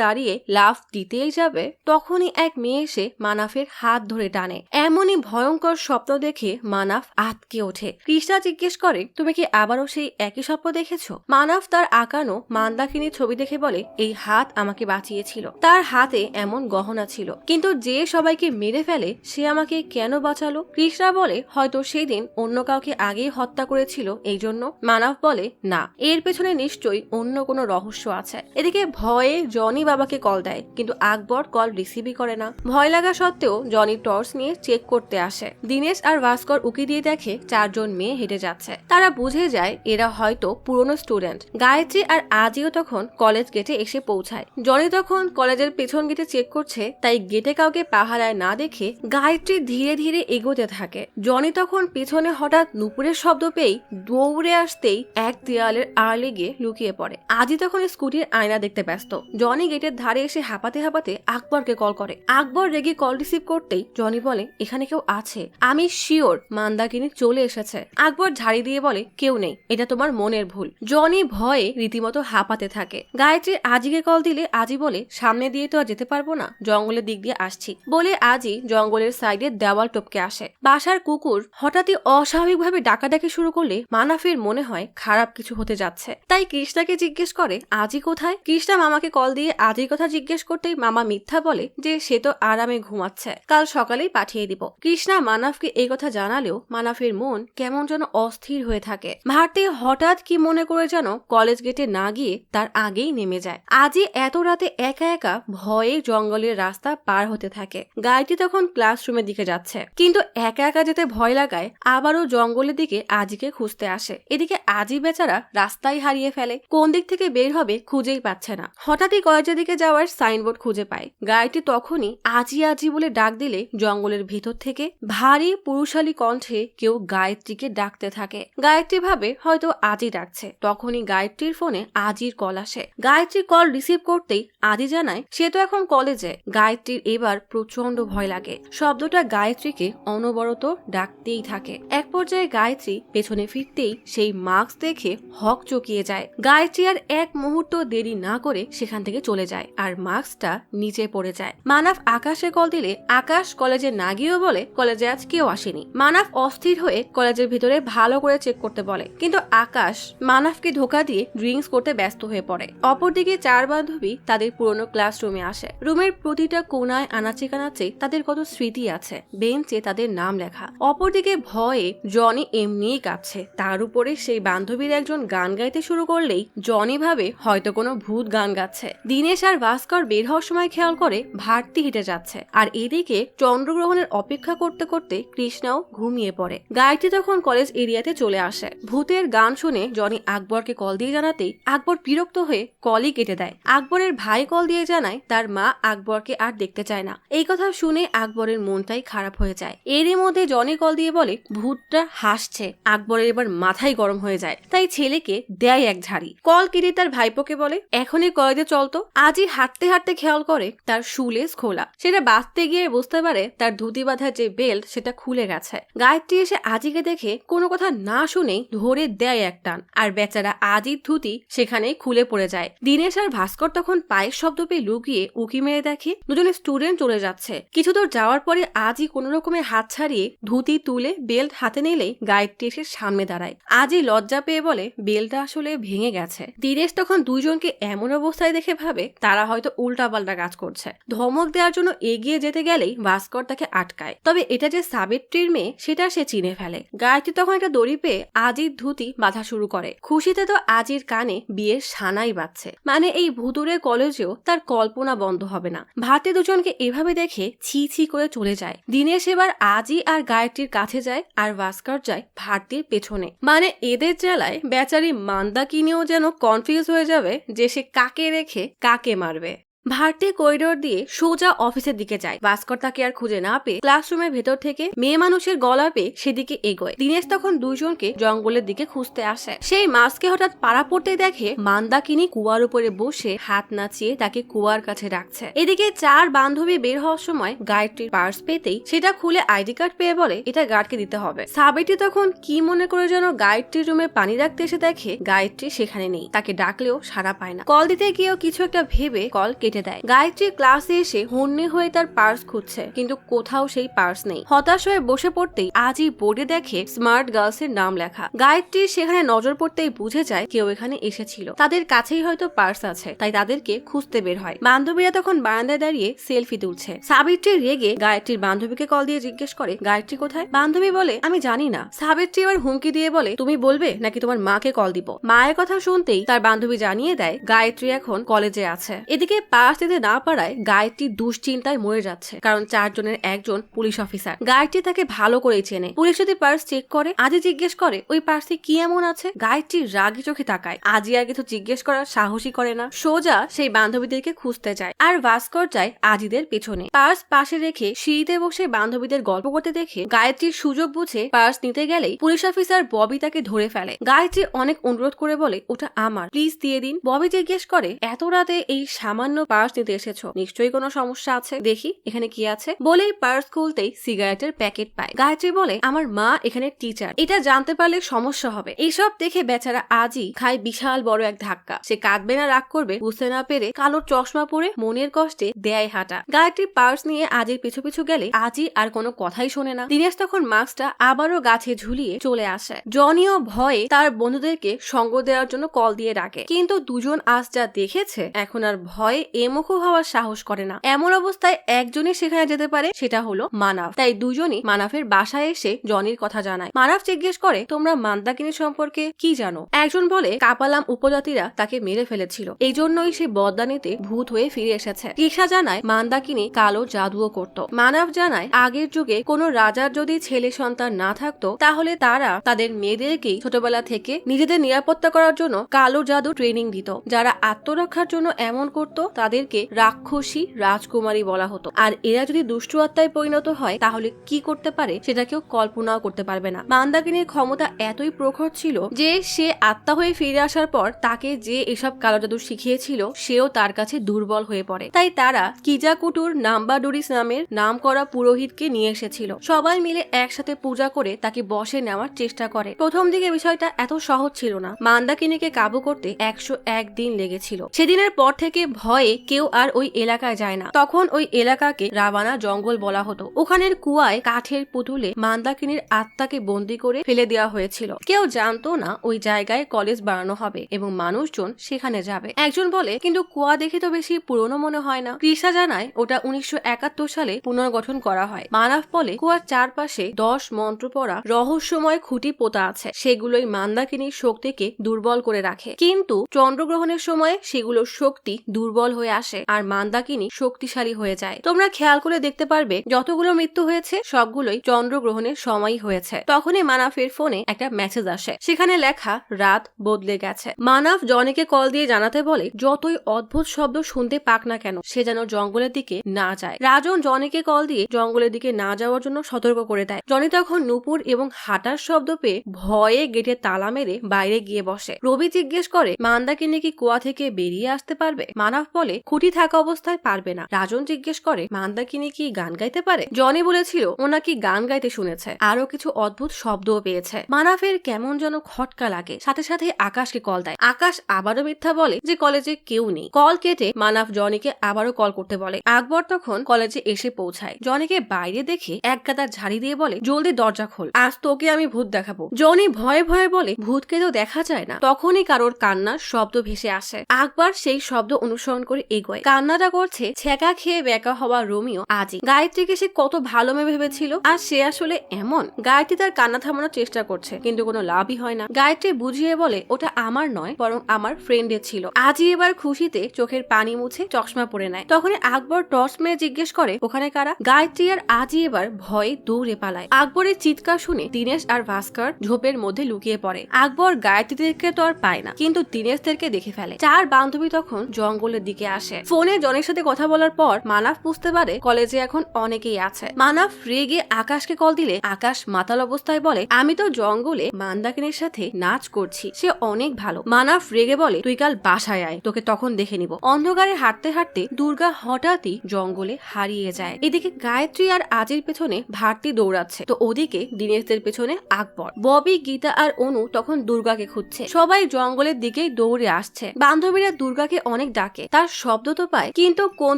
দাঁড়িয়ে লাফ দিতেই যাবে, তখনই এক মেয়ে এসে মানাফের হাত ধরে টানে। এমনই ভয়ঙ্কর স্বপ্ন দেখে মানাফ আতকে ওঠে। কৃষ্ণা জিজ্ঞেস করে তুমি কি আবারও সেই একই স্বপ্ন দেখেছো? মানাফ তার আঁকানো মান্দাকিনীর ছবি দেখে বলে এই হাত আমাকে বাঁচিয়েছিল, তার হাতে এমন গহনা ছিল, কিন্তু যে সবাইকে মেরে ফেলে সে আমাকে কেন বাঁচালো? কৃষ্ণা বলে হয়তো সেই দিন অন্য কাউকে আগেই হত্যা করেছিল এই জন্য। মানাফ বলে না, এর পেছনে নিশ্চয়ই অন্য কোনো রহস্য আছে। এদিকে ভয়ে জনি বাবাকে কল দেয়, কিন্তু আকবর কল রিসিভই করে না। ভয় লাগা সত্ত্বেও জনি টর্চ নিয়ে চেক করতে আসে। দীনেশ আর ভাস্কর উকি দিয়ে দেখে 4 জন মেয়ে হেঁটে যাচ্ছে। তারা বুঝে যায় এরা হয়তো পুরনো স্টুডেন্ট। গায়ত্রী আর আজিও তখন কলেজ গেটে এসে পৌঁছায়। জনি তখন কলেজের পেছন গেটে চেক করছে, তাই গেটে কাউকে পাহারায় না দেখে গায়ত্রী ধীরে ধীরে এগোতে থাকে। জনি তখন পেছনে হঠাৎ নুপুরের শব্দ পেয়েই দৌড়ে আসতেই এক দেয়ালের আড়ালে গিয়ে লুকিয়ে পড়ে। আজি তখন স্কুটির আয়না দেখতে ব্যস্ত। জনি গেটের ধারে এসে হাঁপাতে হাঁপাতে আকবরকে কল করে। আকবর রেগে কল রিসিভ করতেই জনি বলে এখানে কেউ আছে, আমি শিওর মান্দাকিনী চলে এসেছে। আকবর ঝাড়ি দিয়ে বলে কেউ নেই, এটা তোমার মনের ভুল। জনি ভয়ে রীতিমতো হাঁপাতে থাকে। গায়ত্রী আজিকে কল দিলে আজি বলে সামনে দিয়ে তো আর যেতে পারবো না, জঙ্গলের দিক দিয়ে আসছি বলে আজি জঙ্গলের সাইডে দেওয়াল টপকে আসে। বাসার কুকুর হঠাৎই অস্বাভাবিকভাবে ডাকাডাকি শুরু করলে মানাফের মনে হয় খারাপ কিছু হতে যাচ্ছে, তাই কৃষ্ণাকে জিজ্ঞেস করে আজি কোথায়। কৃষ্ণা মামাকে কল দিয়ে আজির কথা জিজ্ঞেস করতেই মামা মিথ্যা বলে যে সে তো আরামে ঘুমাচ্ছে, কাল সকালেই পাঠিয়ে দিব। কৃষ্ণা মানাফকে এই কথা জানালেও মানাফের মন কেমন যেন অস্থির হয়ে থাকে। ভারতী হঠাৎ কি মনে করে যেন কলেজ গেটে না গিয়ে তার আগেই নেমে যায়। আজি এত রাতে একা একা ভয়ে জঙ্গলের রাস্তা পার হতে থাকে। গায়ত্রী তখন ক্লাসরুমের দিকে যাচ্ছে, কিন্তু একা একা যেতে ভয় লাগায় আবারও জঙ্গলের দিকে আজিকে খুঁজতে আসে। এদিকে আজি বেচারা রাস্তায় হারিয়ে ফেলে, কোন দিক থেকে বের হবে খুঁজেই পাচ্ছে না। হঠাৎই কলেজের দিকে যাওয়ার সাইনবোর্ড খুঁজে পায়। গায়ত্রী তখনই আজি আজি বলে ডাক দিলে জঙ্গলের ভিতর থেকে ভারী পুরুষালী কণ্ঠে কেউ গায়ত্রীকে ডাকতে থাকে। গায়ত্রী ভাবে হয়তো আজি ডাকছে, তখনই গায়ত্রীর ফোনে আজির কল আসে। গায়ত্রী কল রিসিভ করতেই আজি জানায় সে তো এখন কলেজে। গায়ত্রীর এবার প্রচন্ড ভয় লাগে, শব্দটা গায়ত্রীকে অনবরত ডাকতেই থাকে। এক পর্যায়ে গায়ত্রী পেছনে ফিরতেই সেই মাস্ক দেখে হক চকিয়ে যায়। গায়ত্রী আর এক মুহূর্ত দেরি না করে সেখান থেকে চলে যায়, আর মাস্কটা নিচে পড়ে যায়। মানাফ আকাশে কল দিলে আকাশ কলেজে না গিয়েও বলে কলেজে আজ কেউ আসেনি। মানাফ অস্থির হয়ে কলেজের ভিতরে ভালো করে চেক করতে বলে, কিন্তু আকাশ মানাফকে ধোকা দিয়ে ড্রিঙ্কস করতে ব্যস্ত হয়ে পড়ে। অপরদিকে 4 বান্ধবী তাদের পুরনো ক্লাসরুমে আসে। রুমের প্রতিটা কোনায় আনাচে কানাচে তাদের কত স্মৃতি আছে, বেঞ্চে তাদের নাম লেখা। অপরদিকে ভয়ে জনি এমনিই কাঁপছে, তার উপরে সেই বান্ধবীর একজন গান গাইতে শুরু করলেই জনি ভাবে হয়তো কোনো ভূত গান গাচ্ছে। দীনেশ আর ভাস্কর বের হওয়ার সময় খেয়াল করে ভারতী হেঁটে যাচ্ছে, আর এদিকে চন্দ্রগ্রহণের অপেক্ষা করতে করতে কৃষ্ণাও ঘুমিয়ে পড়ে। গায়ত্রী তখন কলেজ এরিয়াতে চলে আসে। ভূতের গান শুনে জনি আকবরকে কল দিয়ে জানাতেই আকবর বিরক্ত হয়ে কলই কেটে দেয়। আকবরের ভাই কল দিয়ে জানায় তার মা আকবরকে আর দেখতে চায় না। এই কথা শুনে আকবরের মনটাই খারাপ হয়ে যায়। এরই মধ্যে জনি কল দিয়ে বলে ভূতটা হাসছে। আকবরের এবার মাথায় গরম হয়ে যায়, তাই ছেলেকে দেয় এক ঝাড়ি। কল কেটে তৃষাগিরি তার ভাইপোকে বলে এখনই কলেজে চলতো। আজই হাঁটতে হাঁটতে খেয়াল করে তার শুলেস খোলা। সেটা বাঁধতে গিয়ে বুঝতে পারে তার ধুতি বাঁধার যে বেল্ট সেটা খুলে গেছে। গায়ত্রী এসে আজিকে দেখে কোনো কথা না শুনেই ধরে দেয় এক টান, আর বেচারা আজির ধুতি সেখানেই খুলে পড়ে যায়। দীনেশ আর ভাস্কর তখন পায়ের শব্দ পেয়ে লুকিয়ে উকি মেরে দেখে দুজনে স্টুডেন্ট চলে যাচ্ছে। কিছু দূর যাওয়ার পরে আজি কোনো রকমের হাত ছাড়িয়ে ধুতি তুলে বেল্ট হাতে নিলেই গায়ত্রী এসে সামনে দাঁড়ায়। আজি লজ্জা পেয়ে বলে বেল্টটা আসলে ভেঙে গেছে। দীনেশ তখন দুইজনকে এমন অবস্থায় দেখে ভাবে তারা হয়তো উল্টাপাল্টা কাজ করছে। ধমক দেওয়ার জন্য এগিয়ে যেতে গেলেই ভাস্কর তাকে আটকায়। তবে এটা যে সাবিত্রীর মেয়ে সেটা সে চিনে ফেলে। গায়ত্রী তখন একটা দড়ি পেয়ে আজির ধুতি বাঁধা শুরু করে। খুশিতে তো আজির কানে বিয়ের সানাই বাজছে, মানে এই ভুতুরে কলেজেও তার কল্পনা বন্ধ হবে না। ভারতী দুজনকে এভাবে দেখে ছি ছি করে চলে যায়। দীনেশ এবার আজি আর গায়ত্রীর কাছে যায় আর ভাস্কর যায় ভারতীর পেছনে। মানে এদের জ্বালায় বেচারি মান্দাকিনিও যেন কনফিউজ হয়ে যাবে যে সে কাকে রেখে কাকে মারবে। ভারতী করিডোর দিয়ে সোজা অফিসের দিকে যায়। ভাস্কর তাকে আর খুঁজে না পেয়ে ক্লাসরুমের ভেতর থেকে মেয়ে মানুষের গলা পেয়ে সেদিকে এগোয়। দীনেশ তখন দুইজনকে জঙ্গলের দিকে খুঁজতে আসে। সেই মাছকে হঠাৎ পাড়া পড়তে দেখে মান্দাকিনি কুয়ার উপরে বসে হাত নাচিয়ে তাকে কুয়ার কাছে রাখছে। এদিকে চার বান্ধবী বের হওয়ার সময় গায়ত্রীর পার্স পেতেই সেটা খুলে আইডি কার্ড পেয়ে বলে এটা গার্ডকে দিতে হবে। সাবিত্রী তখন কি মনে করে যেন গায়ত্রীর রুমে পানি রাখতে এসে দেখে গায়ত্রী সেখানে নেই। তাকে ডাকলেও সাড়া পায় না। কল দিতে গিয়েও কিছু একটা ভেবে কল কেটে দেয়। গায়ত্রী ক্লাসে এসে হন্যে হয়ে তার পার্স খুঁজছে, কিন্তু কোথাও সেই পার্স নেই। হতাশ হয়ে বসে পড়তেই আজই বোর্ডে দেখে স্মার্ট গার্লস এর নাম লেখা। গায়ত্রী সেখানে নজর পড়তেই বুঝে যায় কেউ এখানে এসেছিল। তাদের কাছেই হয়তো পার্স আছে, তাই তাদেরকে খুঁজতে বের হয়। বান্ধবীরা তখন বারান্দায় দাঁড়িয়ে সেলফি তুলছে। সাবিত্রী রেগে গায়ত্রীর বান্ধবীকে কল দিয়ে জিজ্ঞেস করে গায়ত্রী কোথায়। বান্ধবী বলে আমি জানি না। সাবিত্রী এবার হুমকি দিয়ে বলে তুমি বলবে নাকি তোমার মাকে কল দিব। মায়ের কথা শুনতেই তার বান্ধবী জানিয়ে দেয় গায়ত্রী এখন কলেজে আছে। এদিকে পার্স দিতে না পারায় গায়ত্রী দুশ্চিন্তায় মরে যাচ্ছে, কারণ চারজনের একজন পুলিশ অফিসার। গায়ত্রী তাকে ভালো করেই চেনে। পুলিশ যদি পার্স চেক করে আজি জিজ্ঞেস করে ওই পার্সে কি এমন আছে। গায়ত্রী রাগি চোখে তাকায়। আজি আর কিছু জিজ্ঞেস করার সাহসই করে না, সোজা সেই বান্ধবীদেরকে খুঁজতে যায়। আর ভাস্কর যায় আজিদের পেছনে। পার্স পাশে রেখে সিঁড়িতে বসে বান্ধবীদের গল্প করতে দেখে গায়ত্রীর সুযোগ বুঝে পার্স নিতে গেলেই পুলিশ অফিসার ববি তাকে ধরে ফেলে। গায়ত্রী অনেক অনুরোধ করে বলে ওটা আমার, প্লিজ দিয়ে দিন। ববি জিজ্ঞেস করে এত রাতে এই সামান্য পার্স নিতে এসেছো, নিশ্চয়ই কোনো সমস্যা আছে, দেখি এখানে কি আছে। বলেই পার্স খুলতেই সিগারেটের প্যাকেট পায়। গায়ত্রী বলে আমার মা এখানে টিচার, এটা জানতে পারলে সমস্যা হবে। এইসব দেখে বেচারা আজি খায় বিশাল বড় এক ধাক্কা। সে কাঁদবে না রাগ করবে বুঝতে না পেরে কালো চশমা পরে মনের কষ্টে দেয় হাঁটা। গায়ত্রী পার্স নিয়ে আজির পিছু পিছু গেলে আজি আর কোনো কথাই শোনে না। দীনেশ তখন মাস্কটা আবারও গাছে ঝুলিয়ে চলে আসে। জনিও ভয়ে তার বন্ধুদেরকে সঙ্গ দেওয়ার জন্য কল দিয়ে ডাকে, কিন্তু দুজন আজ যা দেখেছে এখন আর ভয়ে এমুখো হওয়ার সাহস করে না। এমন অবস্থায় একজনই সেখানে যেতে পারে, সেটা হলো মানাফ। তাই দুজনই মানাফের বাসায় এসে জনির কথা জানায়। মানাফ জিজ্ঞেস করে তোমরা মান্দাকিনী সম্পর্কে কি জানো। একজন বলে কাপালাম উপজাতিরা তাকে মেরে ফেলেছিল, এই জন্যই সে বদদানিতে ভূত হয়ে ফিরে এসেছে। তৃষা জানায় মান্দাকিনী কালো জাদুও করত। মানাফ জানায় আগের যুগে কোনো রাজার যদি ছেলে সন্তান না থাকতো তাহলে তারা তাদের মেয়েদেরকেই ছোটবেলা থেকে নিজেদের নিরাপত্তা করার জন্য কালো জাদু ট্রেনিং দিত। যারা আত্মরক্ষার জন্য এমন করত তাদেরকে রাক্ষসী রাজকুমারী বলা হতো। আর এরা যদি দুষ্টু আত্মায় পরিণত হয় তাহলে কি করতে পারে সেটা কেউ কল্পনাও করতে পারবে না। মান্দাকিনীর ক্ষমতা এতই প্রখর ছিল যে সে আত্মা হয়ে ফিরে আসার পর তাকে যে এসব কালো জাদু শিখিয়েছিল সেও তার কাছে দুর্বল হয়ে পড়ে। তাই তারা কিজাকুটুর নাম্বাডুরিস নামের নাম করা পুরোহিতকে নিয়ে এসেছিল। সবাই মিলে একসাথে পূজা করে তাকে বশে নেওয়ার চেষ্টা করে। প্রথম দিকে বিষয়টা এত সহজ ছিল না। মান্দাকিনীকে কাবু করতে 101 দিন লেগেছিল। সেদিনের পর থেকে ভয়ে কেউ আর ওই এলাকায় যায় না। তখন ওই এলাকাকে রাবানা জঙ্গল বলা হতো। ওখানের কুয়ায় কাঠের পুতুলে মান্দাকিনীর আত্মাকে বন্দি করে ফেলে দেওয়া হয়েছিল। কেউ জানতো না ওই জায়গায় কলেজ বানানো হবে এবং মানুষজন সেখানে যাবে। একজন বলে কিন্তু কুয়া দেখে তো বেশি পুরনো মনে হয় না। তৃষা জানায় ওটা 1971 সালে পুনর্গঠন করা হয়। মানাফ বলে কুয়ার চারপাশে 10 মন্ত্র পড়া রহস্যময় খুঁটি পোতা আছে, সেগুলোই মান্দাকিনীর শক্তিকে দুর্বল করে রাখে। কিন্তু চন্দ্রগ্রহণের সময় সেগুলোর শক্তি দুর্বল হয়ে হয়ে আসে আর মান্দাকিনী শক্তিশালী হয়ে যায়। তোমরা খেয়াল করে দেখতে পারবে যতগুলো মৃত্যু হয়েছে সবগুলোই চন্দ্রগ্রহণের সময়ই হয়েছে। তখনই মানাফের ফোনে একটা মেসেজ আসে, সেখানে লেখা রাত বদলে গেছে। মানাফ জনিকে কল দিয়ে জানাতে বলে যতই অদ্ভুত শব্দ শুনতে পাক না কেন সে যেন জঙ্গলের দিকে না যায়। রাজন জনিকে কল দিয়ে জঙ্গলের দিকে না যাওয়ার জন্য সতর্ক করে দেয়। জনি তখন নুপুর এবং হাঁটার শব্দ পেয়ে ভয়ে গেটে তালা মেরে বাইরে গিয়ে বসে। রবি জিজ্ঞেস করে মান্দাকিনী কি কুয়া থেকে বেরিয়ে আসতে পারবে? মানাফ বলে খুঁটি থাকা অবস্থায় পারবে না। রাজন জিজ্ঞেস করে মান্দাকিনী কি গান গাইতে পারে? জনি বলেছিল ও নাকি গান গাইতে শুনেছে, আরো কিছু অদ্ভুত শব্দও পেয়েছে। মানাফের কেমন যেন খটকা লাগে, সাথে সাথে আকাশকে কল দেয়। আকাশ আবারও মিথ্যা বলে যে কলেজে কেউ নেই। কল কেটে মানাফ জনিকে আবারও কল করতে বলে। আকবর তখন কলেজে এসে পৌঁছায়। জনিকে বাইরে দেখে এক গাদা ঝাড়ি দিয়ে বলে জলদি দরজা খোল, আজ তোকে আমি ভূত দেখাবো। জনি ভয়ে ভয়ে বলে ভূতকে তো দেখা যায় না। তখনই কারোর কান্নার শব্দ ভেসে আসে। আকবর সেই শব্দ অনুসরণ করে এগোয়। কান্নাটা করছে ছেঁকা খেয়ে বেকা হওয়া রোমিও আজি। গায়ত্রীকে সে কত ভালো মেয়ে ভেবেছিল, আর সে আসলে এমন। গায়ত্রী তার কান্না থামানোর চেষ্টা করছে কিন্তু কোনো লাভই হয় না। গায়ত্রী বুঝিয়ে বলে ওটা আমার নয় বরং আমার ফ্রেন্ডের ছিল। আজি এবার খুশিতে চোখের পানি মুছে চশমা পরে নেয়। তখনই আকবর টর্চ মেরে জিজ্ঞেস করে ওখানে কারা? গায়ত্রী আর আজি এবার ভয়ে দৌড়ে পালায়। আকবরের চিৎকার শুনে দীনেশ আর ভাস্কর ঝোপের মধ্যে লুকিয়ে পড়ে। আকবর গায়ত্রীদেরকে তো আর পায় না কিন্তু দীনেশদেরকে দেখে ফেলে। চার বান্ধবী তখন জঙ্গলের দিকে আসে। ফোনে জনের সাথে কথা বলার পর মানাফ বুঝতে পারে কলেজে এখন অনেকেই আছে। মানাফ রেগে আকাশকে কল দিলে আকাশ মাতাল অবস্থায় বলে আমি তো জঙ্গলে মান্দাকিনীর সাথে নাচ করছি, সে অনেক ভালো। মানাফ রেগে বলে তুই কাল বাসায় আয়, তোকে তখন দেখে নিব। অন্ধকারে হাঁটতে হাঁটতে দুর্গা হঠাৎই জঙ্গলে হারিয়ে যায়। এদিকে গায়ত্রী আর আজির পেছনে ভারতী দৌড়াচ্ছে, তো ওদিকে দীনেশদের পেছনে আকবর। ববি, গীতা আর অনু তখন দুর্গাকে খুঁজছে। সবাই জঙ্গলের দিকেই দৌড়ে আসছে। বান্ধবীরা দুর্গাকে অনেক ডাকে, তার শব্দ তো পায় কিন্তু কোন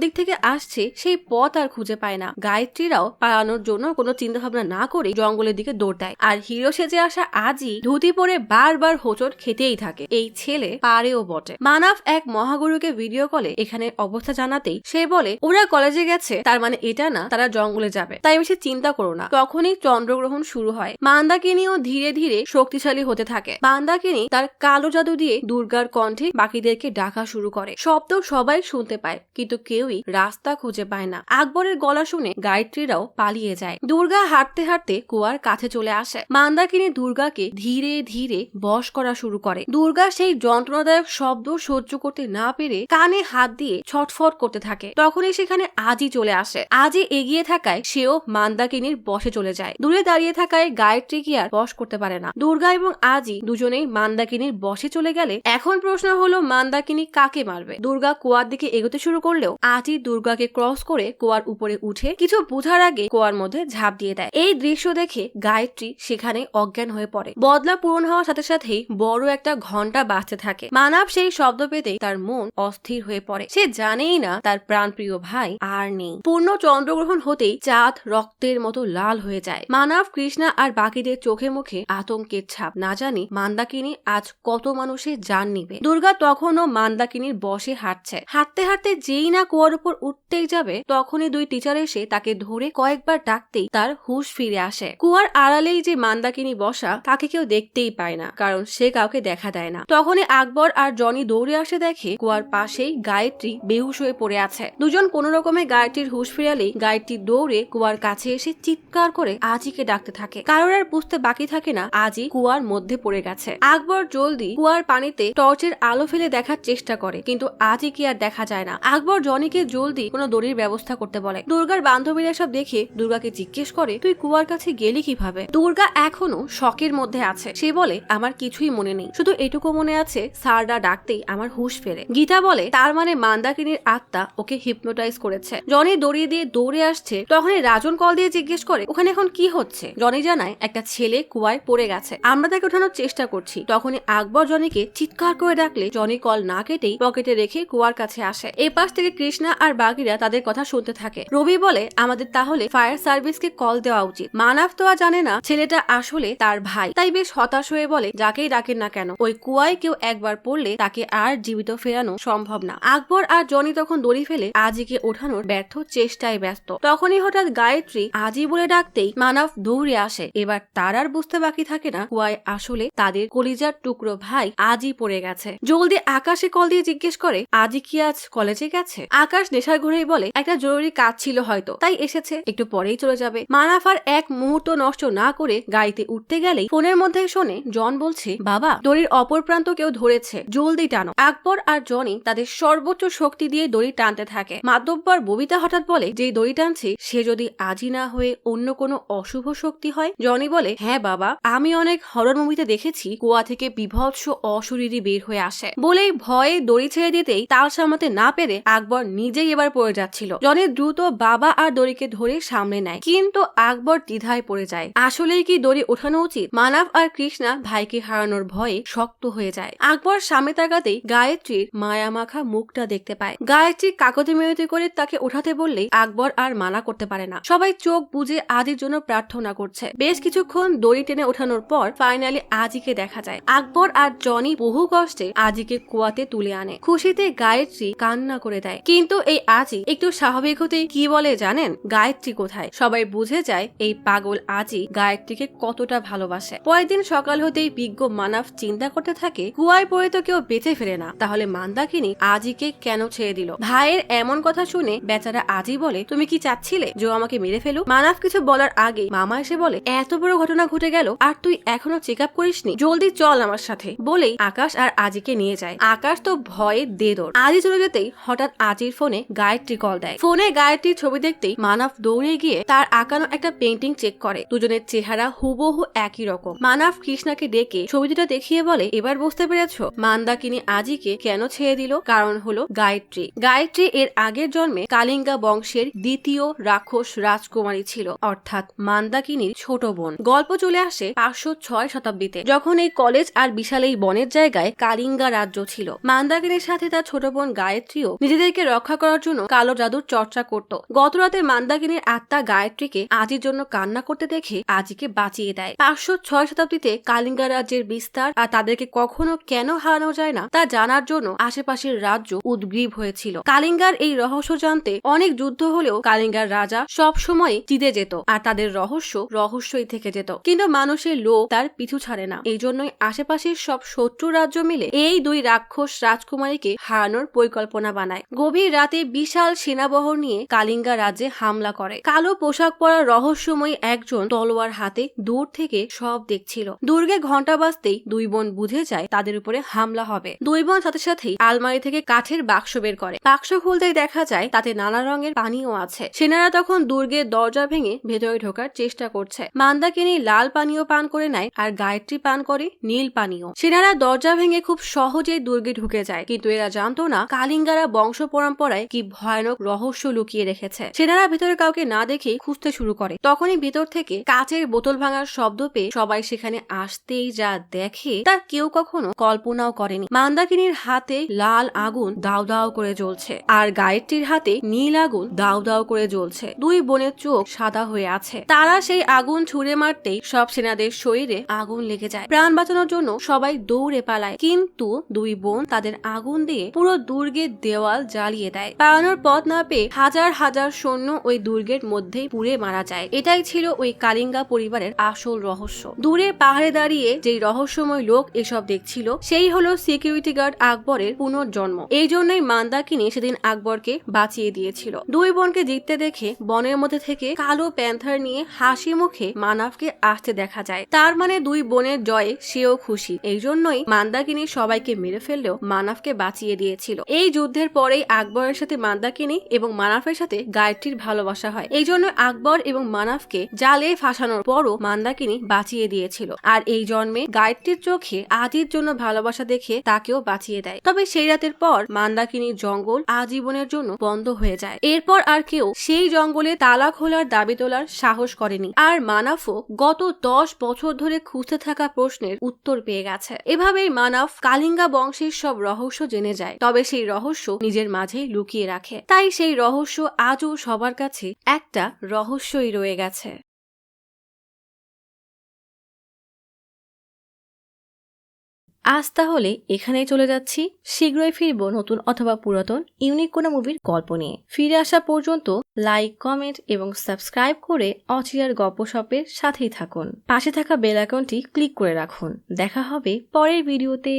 দিক থেকে আসছে সেই পথ আর খুঁজে পায় না। গায়ত্রীরাও পালানোর জন্য কোনো চিন্তা ভাবনা না করে জঙ্গলের দিকে দৌড় দেয়। আর হিরো সেজে আসা আজি ধুতি পরে বারবার হোঁচট খেতেই থাকে। এই ছেলে পারেও বটে। মানাফ এক মহাগুরুকে ভিডিও কলে এখানে অবস্থা জানাতেই সে বলে ওরা কলেজে গেছে, তার মানে এটা না তারা জঙ্গলে যাবে, তাই বেশি চিন্তা করো না। তখনই চন্দ্রগ্রহণ শুরু হয়। মান্দাকিনীও ধীরে ধীরে শক্তিশালী হতে থাকে। মান্দাকিনী তার কালো জাদু দিয়ে দুর্গার কণ্ঠে বাকিদেরকে ডাকা শুরু করে। শব্দ সবাই শুনতে পায় কিন্তু কেউই রাস্তা খুঁজে পায় না। আকবরের গলা শুনে গায়ত্রীরাও পালিয়ে যায়। দুর্গা হাঁটতে হাঁটতে কুয়ার কাছে চলে আসে। মান্দাকিনী দুর্গাকে ধীরে ধীরে বশ করা শুরু করে। দুর্গা সেই যন্ত্রণাদায়ক শব্দ সহ্য করতে না পেরে কানে হাত দিয়ে ছটফট করতে থাকে। তখনই সেখানে আজি চলে আসে। আজি এগিয়ে থাকায় সেও মান্দাকিনীর বশে চলে যায়। দূরে দাঁড়িয়ে থাকায় গায়ত্রী কি আর বশ করতে পারে না। দুর্গা এবং আজি দুজনেই মান্দাকিনীর বশে চলে গেলে এখন প্রশ্ন হলো মান্দাকিনী কাকে মারবে? দুর্গা কুয়ার দিকে এগোতে শুরু করলেও আজি দুর্গাকে ক্রস করে কুয়ার উপরে উঠে কিছু বোঝার আগে কুয়ার মধ্যে ঝাঁপ দিয়ে দেয়। এই দৃশ্য দেখে গায়ত্রী সেখানে অজ্ঞান হয়ে পড়ে। বদলা পূরণ হওয়ার সাথে সাথেই বড় একটা ঘন্টা বাজতে থাকে। মানাব সেই শব্দ পেতেই তার মন অস্থির হয়ে পড়ে। সে জানেই না তার প্রাণপ্রিয় ভাই আর নেই। পূর্ণ চন্দ্রগ্রহণ হতেই চাঁদ রক্তের মতো লাল হয়ে যায়। মানাব, কৃষ্ণা আর বাকিদের চোখে মুখে আতঙ্কের ছাপ। না জানি মান্দাকিনী আজ কত মানুষের জান নিবে। দুর্গা তখনও মান্দাকিনীর বশে হাঁটছে। হাঁটতে হাঁটতে যেই না কুয়ার উপর উঠতেই যাবে তখনই দুই টিচার এসে তাকে ধরে কয়েকবার ডাকতেই তার হুঁশ ফিরে আসে। কুয়ার আড়ালেই যে মান্দাকিনী বসা তাকে কেউ দেখতেই পায় না, কারণ সে কাউকে দেখা দেয় না। তখনই আকবর আর জনি দৌড়ে আসে, দেখে কুয়ার পাশেই গায়ত্রী বেহুশ হয়ে পড়ে আছে। দুজন কোনো রকমে গায়ত্রীর হুঁশ ফিরালেই গায়ত্রী দৌড়ে কুয়ার কাছে এসে চিৎকার করে আজিকে ডাকতে থাকে। কারোর আর বুঝতে বাকি থাকে না আজি কুয়ার মধ্যে পড়ে গেছে। আকবর জলদি কুয়ার পানিতে টর্চের আলো ফেলে দেখার চেষ্টা করে কিন্তু আজি কি আর দেখা যায় না। আকবর জনিকে জলদি কোনো দড়ির ব্যবস্থা করতে বলে। দুর্গার বান্ধবীরা সব দেখে দুর্গাকে জিজ্ঞেস করে তুই কুয়ার কাছে গেলি কিভাবে? দুর্গা এখনো শকের মধ্যে আছে। সে বলে আমার কিছুই মনে নেই, শুধু এটুকু মনে আছে স্যাররা ডাকতেই আমার হুঁশ ফেরে। গীতা বলে তার মানে মান্দাকিনীর আত্মা ওকে হিপনোটাইজ করেছে। জনি দড়িয়ে দিয়ে দৌড়ে আসছে। তখনই রাজন কল দিয়ে জিজ্ঞেস করে ওখানে এখন কি হচ্ছে? জনি জানায় একটা ছেলে কুয়ায় পড়ে গেছে, আমরা তাকে ওঠানোর চেষ্টা করছি। তখনই আকবর জনিকে চিৎকার করে ডাকলে জনি কল না কেটেই পকেটে রেখে কুয়ার কাছে আসে। এই পাশ থেকে কৃষ্ণা আর বাকিরা তাদের কথা শুনতে থাকে। রবি বলে আমাদের তাহলে ফায়ার সার্ভিসকে কল দেওয়া উচিত। মানাফ তো আর জানে না ছেলেটা আসলে তার ভাই, তাই বেশ হতাশ হয়ে বলে যাকেই ডাকেন না কেন ওই কুয়ায় কেউ একবার পড়লে তাকে আর জীবিত ফেরানো সম্ভব না। আকবর আর জনি তখন দড়ি ফেলে আজিকে ওঠানোর ব্যর্থ চেষ্টায় ব্যস্ত। তখনই হঠাৎ গায়ত্রী আজি বলে ডাকতেই মানাফ দৌড়ে আসে। এবার তার আর বুঝতে বাকি থাকে না কুয়ায় আসলে তাদের কলিজার টুকরো ভাই আজি পড়ে গেছে। জলদি আকাশে কল দিয়ে জিজ্ঞেস করে আজি কি কি আজ কলেজে গেছে? আকাশ নেশার ঘুরেই বলে, একটা জরুরি কাজ ছিল হয়তো, তাই এসেছে, একটু পরেই চলে যাবে। মানাফ আর এক মুহূর্ত নষ্ট না করে গাড়িতে উঠতে গেলেই ফোনের মধ্যে শোনে জন বলছে, বাবা, দড়ির অপর প্রান্ত কেউ ধরেছে, জলদি টানো। আকবর আর জনি তাদের সর্বোচ্চ শক্তি দিয়ে দড়ি টানতে থাকে। মাতব্বর ববিতা হঠাৎ বলে, যে দড়ি টানছে সে যদি আজই না হয়ে অন্য কোনো অশুভ শক্তি হয়। জনি বলে, হ্যাঁ বাবা, আমি অনেক হরর মুভিতে দেখেছি কুয়া থেকে বিভৎস অশরীরী বের হয়ে আসে। বলেই ভয়ে দড়ি ছেড়ে দিতেই তাল সামলাতে না পেরে আকবর নিজেই এবার পড়ে যাচ্ছিল। জনি দ্রুত বাবা আর দড়িকে ধরে সামনে নেয়, কিন্তু আকবর দ্বিধায় পড়ে যায়। আসলেই কি দড়ি ওঠানো উচিত? মানাফ আর কৃষ্ণা ভাইকে হারানোর ভয়ে শক্ত হয়ে যায়। আকবর সামনে তাকাতেই গায়ত্রীর মায়ামাখা মুখটা দেখতে পায়। গায়ত্রী কাকতি মিনতি করে তাকে ওঠাতে বললেই আকবর আর মানা করতে পারে না। সবাই চোখ বুজে আজির জন্য প্রার্থনা করছে। বেশ কিছুক্ষণ দড়ি টেনে ওঠানোর পর ফাইনালি আজিকে দেখা যায়। আকবর আর জনি বহু কষ্টে আজিকে কুয়াতে তুলে আনে। খুশিতে গায়ত্রী কান্না করে দেয়। কিন্তু এই আজি একটু স্বাভাবিক হতেই কি বলে জানেন? গায়ত্রী কোথায়? সবাই বুঝে যায় এই পাগল আজি গায়ত্রীকে কতটা ভালোবাসে। পরের দিন সকাল হতেই বিজ্ঞ মানাফ চিন্তা করতে থাকে, কুয়ায় পড়ে তো কেউ বেঁচে ফেরে না, তাহলে মান্দাকিনী আজিকে কেন ছেড়ে দিল? ভাইয়ের এমন কথা শুনে বেচারা আজি বলে, তুমি কি চাচ্ছিলে যে আমাকে মেরে ফেলুক? মানাফ কিছু বলার আগে মামা এসে বলে, এত বড় ঘটনা ঘটে গেল আর তুই এখনো চেক আপ করিসনি, জলদি চল আমার সাথে। বলেই আকাশ আর আজিকে নিয়ে যায়। আকাশ তো ভয়ে দেদর। আজি চলে যেতেই হঠাৎ আজির ফোনে গায়ত্রী কল দেয়। ফোনে গায়ত্রীর ছবি দেখতেই মানাফ দৌড়ে গিয়ে তার আঁকানো একটা পেন্টিং চেক করে। দুজনের চেহারা হুবহু একই রকম। মানাফ কৃষ্ণাকে ডেকে ছবি দুটো দেখিয়ে বলে, এবার বুঝতে পেরেছো মান্দাকিনী আজিকে কেন ছেড়ে দিল? কারণ হলো গায়ত্রী। গায়ত্রী এর আগের জন্মে কালিঙ্গা বংশের দ্বিতীয় রাক্ষস রাজকুমারী ছিল, অর্থাৎ মান্দাকিনীর ছোট বোন। গল্প চলে আসে 506 শতাব্দীতে, যখন এই কলেজ আর বিশাল এই বনের জায়গায় কালিঙ্গা রাজ্য ছিল। মান্দাকিনীর সাথে তার ছোট বোন গায়ত্রীও নিজেদেরকে রক্ষা করার জন্য কালো জাদুর চর্চা করত। গতরাতে মান্দাকিনীর আত্মা গায়ত্রীকে আজির জন্য কান্না করতে দেখে আজিকে বাঁচিয়ে দেয়। 506 শতাব্দীতে কালিঙ্গা রাজ্যের বিস্তার আর তাদেরকে কখনো কেন হারানো যায় না তা জানার জন্য আশেপাশের রাজ্য উদ্গ্রীব হয়েছিল। কালিঙ্গার এই রহস্য জানতে অনেক যুদ্ধ হলেও কালিঙ্গার রাজা সব সময় জিতে যেত আর তাদের রহস্যই থেকে যেত। কিন্তু মানুষের লোভ তার পিছু ছাড়ে না। এই জন্যই আশেপাশের সব শত্রু রাজ্য মিলে এই দুই রাক্ষস রাজকুমারীকে হারানোর পরিকল্পনা বানায়। গভীর রাতে বিশাল সেনাবহর নিয়ে কালিঙ্গা রাজ্যে হামলা করে। কালো পোশাক পরা রহস্যময়ী একজন তলোয়ার হাতে দূর থেকে সব দেখছিল। দুর্গে ঘন্টা বাজতেই দুই বোন বুঝে যায় তাদের উপরে হামলা হবে। দুই বোন সাথে সাথেই আলমারি থেকে কাঠের বাক্স বের করে। বাক্স খুলতেই দেখা যায় তাতে নানা রঙের পানিও আছে। সেনারা তখন দুর্গের দরজা ভেঙে ভেতরে ঢোকার চেষ্টা করছে। মান্দাকিনী লাল পানীয় পান করে নেয় আর গায়ত্রী পান করে নীল পানীয়। সেনারা দরজা ভেঙে খুব সহজেই দুর্গে ঢুকে যায়, কিন্তু এরা জানতো না কালিঙ্গারা বংশ পরম্পরায় কি ভয়ানক রহস্য লুকিয়ে রেখেছে। সেনারা ভেতরে কাউকে না দেখে খুঁজতে শুরু করে। তখনই ভেতর থেকে কাচের বোতল ভাঙার শব্দ পেয়ে সবাই সেখানে আসতেই যা দেখে তা কেউ কখনো কল্পনাও করেনি। মান্দাকিনীর হাতে লাল আগুন দাউ দাউ করে জ্বলছে আর গায়ত্রীর হাতে নীল আগুন দাউ দাউ করে জ্বলছে। দুই বোনের চোখ সাদা হয়ে আছে। তারা সেই আগুন ছুঁড়ে মারতেই সব সেনাদের শরীরে আগুন লেগে যায়। প্রাণ বাঁচানোর জন্য সবাই দৌড়ে পালায়, কিন্তু দুই বোন তাদের আগুন দিয়ে পুরো দুর্গের দেওয়াল জ্বালিয়ে দেয়। পালানোর পথ না পেয়ে হাজার হাজার সৈন্য ওই দুর্গের মধ্যেই পুড়ে মারা যায়। এটাই ছিল ওই কালিঙ্গা পরিবারের আসল রহস্য। দূরে পাহাড়ে দাঁড়িয়ে যেই রহস্যময় লোক এসব দেখছিল সেই হলো সিকিউরিটি গার্ড আকবরের পুনর্জন্ম। এই জন্যই মান্দাকিনী সেদিন আকবরকে বাঁচিয়ে দিয়েছিল। দুই বোনকে জিততে দেখে বনের মধ্যে থেকে কালো প্যান্থার নিয়ে হাসি মুখে মানাফকে আসতে দেখা যায়। তার মানে দুই বোনের জয়ে সেও খুশি। এই জন্যই মান্দাকিনী সবাইকে মেরে ফেললেও মানাফকে বাঁচিয়ে দিয়েছিল। এই যুদ্ধের পরেই আকবরের সাথে মান্দাকিনী এবং মানাফের সাথে গায়ত্রীর ভালোবাসা হয়। এই জন্য আকবর এবং মানাফকে জালে ফাঁসানোর পরও মান্দাকিনী বাঁচিয়ে দিয়েছিল। আর এই জন্মে গায়ত্রীর চোখে আজির জন্য ভালোবাসা দেখে তাকেও বাঁচিয়ে দেয়। তবে সেই রাতের পর মান্দাকিনীর জঙ্গল আজীবনের জন্য বন্ধ হয়ে যায়। এরপর আর কেউ সেই জঙ্গলে তালা খোলার দাবি তোলার সাহস করেনি। আর মানাফও গত 10 বছর ধরে খুঁজতে থাকা প্রশ্নের উত্তর পেয়ে গেছে। এভাবেই মানাফ কালিঙ্গা বংশের সব রহস্য জেনে যায়। তবে সেই রহস্য নিজের মাঝেই লুকিয়ে রাখে। তাই সেই রহস্য আজও সবার কাছে একটা রহস্যই রয়ে গেছে। আজ তাহলে এখানেই চলে যাচ্ছি। শীঘ্রই ফিরবো নতুন অথবা পুরাতন ইউনিক কোনো মুভির গল্প নিয়ে। ফিরে আসা পর্যন্ত লাইক, কমেন্ট এবং সাবস্ক্রাইব করে অচিরার গপ্পসপের সাথেই থাকুন। পাশে থাকা বেল আইকনটি ক্লিক করে রাখুন। দেখা হবে পরের ভিডিওতে।